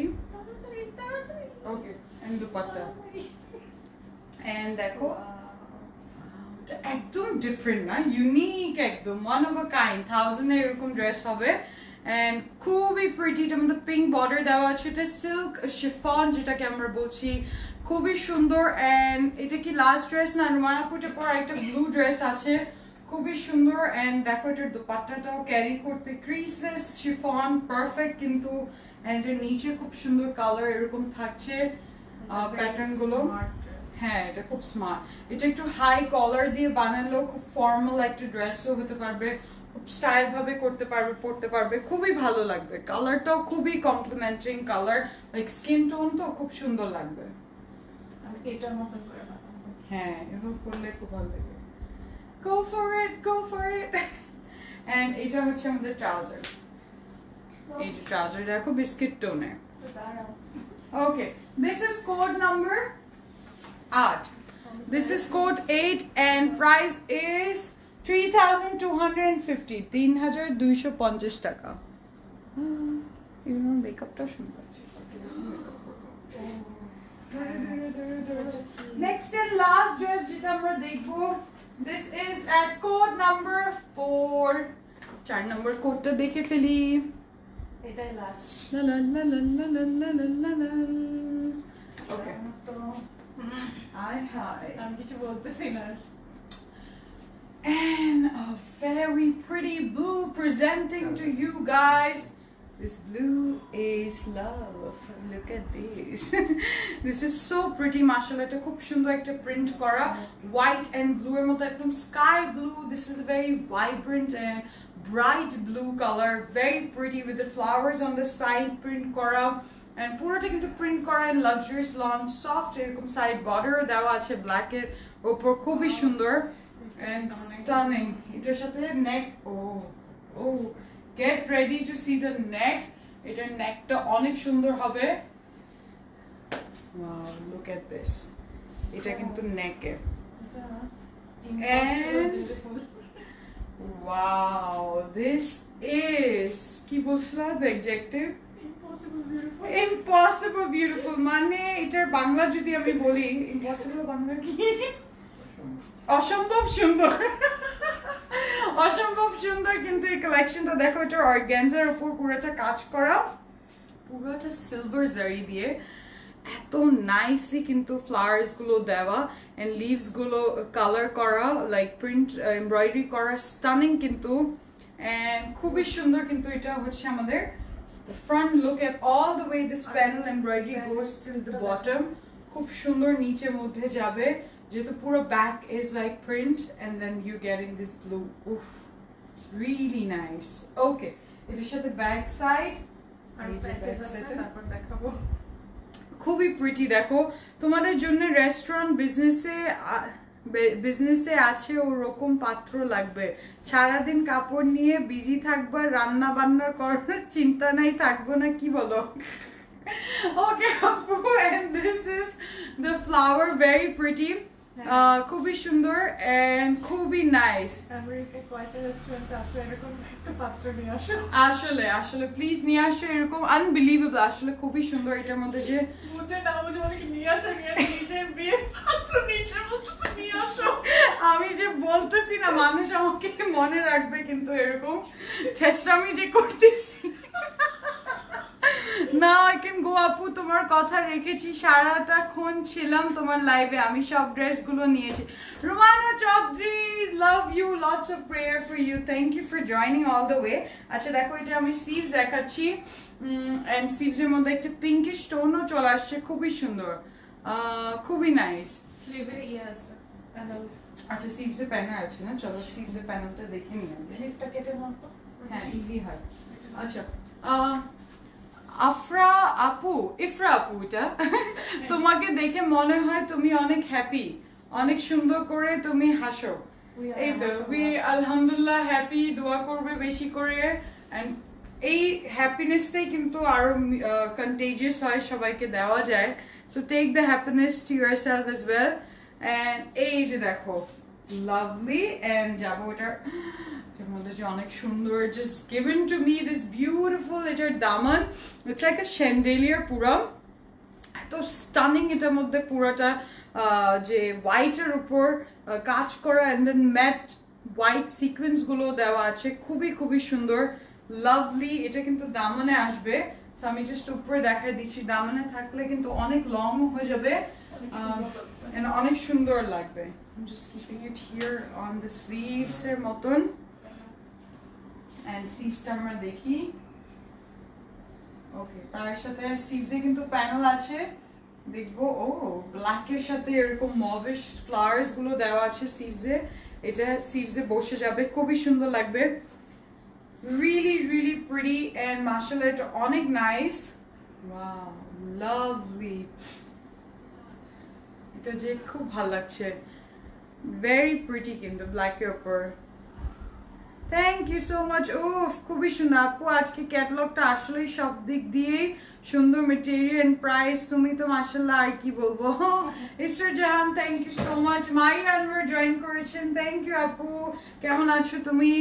ওকে এন্ড দুপাট্টা এন্ড দেখো এটা একদম ডিফারেন্ট না ইউনিক একদম ওয়ান অফ আ কাইন্ড 1000 এর এরকম ড্রেস হবে এন্ড খুবই প্রিটি এটার মধ্যে পিঙ্ক বর্ডার দেওয়া আছে এটা সিল্ক শিফন যেটাকে আমরা বলছি খুবই সুন্দর এন্ড এটা কি লাস্ট ড্রেস না রুমানাপুরের পর একটা ব্লু ড্রেস আছে খুবই সুন্দর এন্ড দেখো এটার দুপাট্টাটাও ক্যারি করতে ক্রিসলেস শিফন পারফেক্ট কিন্তু এন্ড এর নিচে খুব সুন্দর কালার এরকম থাকছে প্যাটার্ন গুলো হ্যাঁ এটা খুব স্মার্ট এটা একটু হাই কলার দিয়ে বানালেও খুব ফর্মাল একটা ড্রেসও হতে পারবে খুব স্টাইল ভাবে করতে পারবে পরতে পারবে খুবই ভালো লাগবে কালারটাও খুবই complementing colour like skin tone তো খুব সুন্দর লাগবে আমি এটার মতো করে বানাবো হ্যাঁ এভাবে করলে খুব ভালো লাগবে go for it and এটা হচ্ছে আমাদের ট্রাউজার এই যে ট্রাউজার দেখো বিস্কিট টোনে দাঁড়াও okay this is code number 8 this is code 8 and price is 3250 3250 টাকা এর মেকআপটা সুন্দর আছে next and last dress যেটা আমরা দেখবো this is at code number 4 চার নম্বর কোডটা দেখে ফেলি এটাই last la la la la la la la la la okay তো hi আমি কিছু বলতেছি না and a very pretty blue presenting to you guys. This blue is love. Look at this. This is so pretty. Mashallah, এটা খুব সুন্দর একটা print করা white and blue এর মধ্যে একদম sky blue. This is a very vibrant and bright blue color. Very pretty with the flowers on the side print করা and পুরোটা কিন্তু print করা in luxurious lawn soft এরকম side border দেওয়া আছে black এর উপর খুবই সুন্দর and stunning. এটার সাথে neck oh get ready to see the neck. এটার neckটা অনেক সুন্দর হবে. Wow, look at this. এটা কিন্তু নেকে And beautiful. Wow, this is কি বলছিলা the adjective? Impossible beautiful. Impossible beautiful মানে এটার বাংলা যদি আমি বলি impossible বাংলা কি অসম্ভব সুন্দর অসম্ভব সুন্দর কিন্তু এই কালেকশনটা দেখো এটা অর্গানজার উপর পুরোটা কাজ করা পুরোটা সিলভার জারি দিয়ে এত নাইসলি কিন্তু ফ্লাওয়ার্স গুলো দেওয়া এন্ড লিভস গুলো কালার করা লাইক প্রিন্ট এমব্রয়ডারি করা স্টানিং কিন্তু এন্ড খুবই সুন্দর কিন্তু এটা হচ্ছে আমাদের the front look at all the way this panel embroidery goes till the bottom খুব সুন্দর নিচে মধ্যে যাবে যেহেতু পুরো back is like print and then you getting this blue oof it's really nice okay এটার সাথে ব্যাক সাইড আর patches আছে তারপর দেখাবো খুবই প্রিটি দেখো তোমাদের জন্য রেস্টুরেন্ট বিজনেসে আছে ওরকম পাত্র লাগবে সারাদিন কাপড় নিয়ে বিজি থাকবা রান্না বান্না করার চিন্তা নাই থাকবো না কি বলো ওকে আপু and this is the flower very pretty খুবই সুন্দর এন্ড খুবই নাইস আমেরিকায় কয়টা রেস্টুরেন্ট আছে এরকম একটা পাত্র নিয়ে আসো আসলে আসলে প্লিজ নিয়ে আসো এরকম আনবিলিভেবল আসলে খুবই সুন্দর এটার মধ্যে যে বুঝে না বুঝে অনেক নিয়ে আসো নিজে বিয়ে পাত্র নিচে বলতেছে নিয়ে আসো আমি যে বলতেছি না মানুষ আমাকে মনে রাখবে কিন্তু এরকম চেষ্টা আমি যে করতেছি না আই ক্যান গো আপু তোমার কথা রেখেছি সারাটাক্ষণ ছিলাম তোমার লাইভে আমি সব ড্রেসগুলো নিয়েছি Rumana Chaudhary love you lots of prayer for you thank you for joining all the way আচ্ছা দেখো এটা আমি সিভস দেখাচ্ছি এন্ড সিভসের মধ্যে একটা পিঙ্কিশ টোনও চলে আসছে খুবই সুন্দর খুবই নাইস স্লিভে ইয়ে আছে প্যানেল আচ্ছা সিভসের প্যানেল আছে না চলো সিভসের প্যানেলটা দেখে নিই আমি স্লিভটা কেটে নাও তো হ্যাঁ ইজি হয় আচ্ছা ইফরা আপু এটা তোমাকে দেখে মনে হয় তুমি অনেক হ্যাপি অনেক সুন্দর করে তুমি হাসো এই তো উই আলহামদুলিল্লাহ হ্যাপি দোয়া করবে বেশি করে এন্ড এই হ্যাপিনেসটাই কিন্তু আরো কন্টেজিয়াস হয় সবাইকে দেওয়া যায় so take the happiness to yourself as well and এই যে দেখো লাভলি এন্ড যাবো এটা এর মধ্যে যে অনেক সুন্দর just given to me this beautiful এটার দামান ইটস লাইক আ শ্যান্ডেলিয়ার পুরো এত স্টানিং এটার মধ্যে পুরোটা যে হোয়াইটের উপর কাজ করা and then matte white sequence গুলো দেওয়া আছে খুবই খুবই সুন্দর লাভলি এটা কিন্তু দামানে আসবে সো আমি জাস্ট উপরে দেখাই দিচ্ছি দামানে থাকলে কিন্তু অনেক লং হয়ে যাবে অনেক সুন্দর লাগবে I'm just keeping it here on the sleeves এর মতন and sleeves টা আমরা দেখি ওকে তার সাথে sleeves এ কিন্তু প্যানেল আছে দেখবো ও ব্ল্যাক এর সাথে এরকম মভিশ ফ্লাওয়ার্স গুলো দেওয়া আছে sleeves এ এটা sleeves এ বসে যাবে খুবই সুন্দর লাগবে really pretty and mashallah এটা অনেক nice wow lovely এটা যে খুব ভালো লাগছে very pretty কিন্তু ব্ল্যাক এর উপর থ্যাংক ইউ সো মাচ উফ খুবই সুন্দর আপু আজকে ক্যাটালগটা আসলেই সব দিক দিয়েই সুন্দর মেটেরিয়াল এন্ড প্রাইস তুমি তো মাশাআল্লাহ আর কি বলবো Isra Jahan thank you so much my Anwar join করেছেন থ্যাংক ইউ আপু কেমন আছো তুমি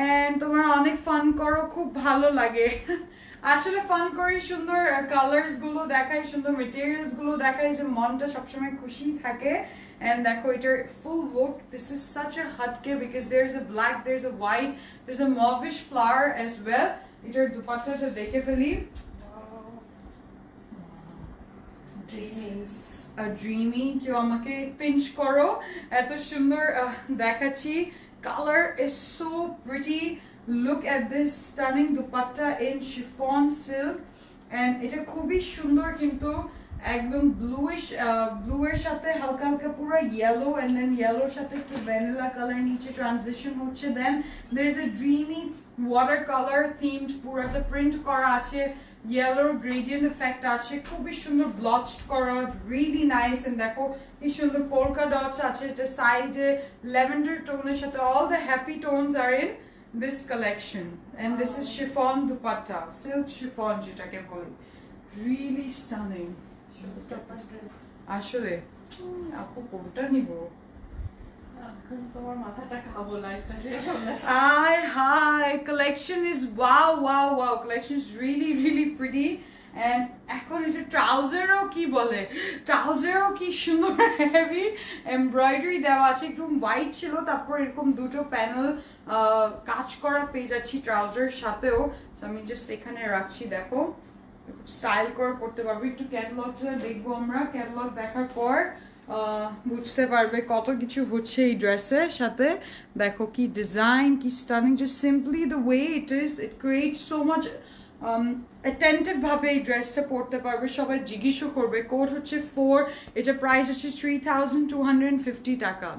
এন্ড তোমার অনেক ফান করো খুব ভালো লাগে আসলে ফান করি সুন্দর কালার্স গুলো দেখাই সুন্দর মেটেরিয়ালস গুলো দেখাই যে মনটা সবসময় খুশি থাকে and দেখো এটার full look this is such a hatke because there's a black there's a white there's a mauvish flower as well এটার দুপাট্টাটা দেখে ফেলি this is a dreamy কেউ আমাকে পিঞ্চ করো এত সুন্দর দেখাচ্ছি color is so pretty look at this stunning dupatta in chiffon silk and এটা খুবই সুন্দর কিন্তু একদম ব্লু এর সাথে হালকা হালকা পুরো ইয়েলো এন্ড দেন ইয়েলোর সাথে একটু ভ্যানিলা কালার নিচে ট্রানজিশন হচ্ছে then there is a dreamy water colour themed পুরোটা প্রিন্ট করা আছে ইয়েলোর গ্রেডিয়েন্ট এফেক্ট আছে খুবই সুন্দর ব্লচড করা রিয়েলি নাইস এন্ড দেখো এই সুন্দর পোলকা ডটস আছে এটা সাইডে ল্যাভেন্ডার টোনের সাথে all the happy tones are in this collection and this is chiffon dupatta silk chiffon যেটাকে বলি really stunning আসলে আপু কোনটা নিব? এখন তোমার মাথাটা খাবো, লাইফটা শেষ হলে। Hi, collection is wow. Collection is really pretty. And এখন এটা ট্রাউজারও কি বলে, ট্রাউজারও কি সুন্দর হেভি এমব্রয়ডারি দেওয়া আছে, একটু হোয়াইট ছিল, তারপর এরকম দুটো প্যানেল কাজ করা পেয়ে যাচ্ছি ট্রাউজারের সাথেও। সো আমি জাস্ট এখানে রাখছি, দেখো স্টাইল করে পড়তে পারবো। একটু ক্যাটালগটা দেখবো আমরা, ক্যাটালগ দেখার পর বুঝতে পারবে কত কিছু হচ্ছে এই ড্রেসের সাথে। দেখো কি ডিজাইন, কি stunning, just simply the way it is, it creates so much attentive ভাবে এই ড্রেসটা পরতে পারবে, সবাই জিজ্ঞেসও করবে। কোড হচ্ছে 4, এটা প্রাইস হচ্ছে 3,250 টাকা,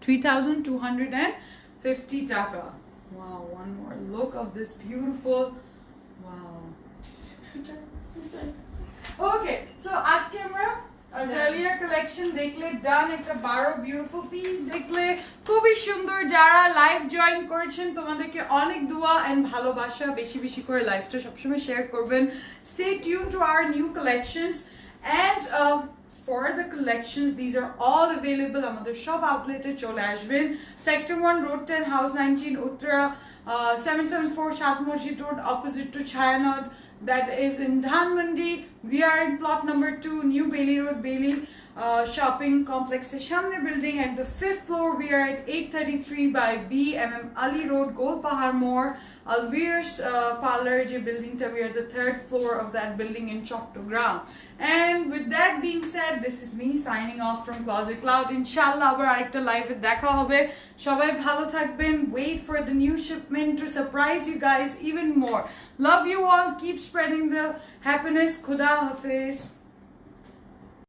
3,250 টাকা। Wow, one more look of this beautiful, wow. Okay, so আজকে আমরা Azalea collection দেখলে ডান, একটা 12 বিউটিফুল পিস দেখলে খুবই সুন্দর। যারা লাইভ জয়েন করেছেন তোমাদেরকে অনেক দোয়া এন্ড ভালোবাসা, বেশি বেশি করে লাইভটা সবসময় শেয়ার করবেন। Stay tuned to our new collections and for the collections, these are all available আমাদের সব আউটলেটে চলে আসবেন। Sector 1, Road 10, House 19, Uttara, 774 Shad Masjid Road, opposite to Chayanad. That is in Dhanmandi. We are in plot number 2, New Bailey Road, Bailey Shopping Complex, Shamne Building. At the 5th floor, we are at 833 by BMM Ali Road, Golpahar More, Alveer's Parlor J building. We are at the 3rd floor of that building in Choctogram. And with that being said, this is me signing off from Closet Cloud. Inshallah, abar arekta live e dekha hobe. Shobai bhalo thakben. Wait for the new shipment to surprise you guys even more. Love you all. Keep spreading the happiness. Khuda Hafiz.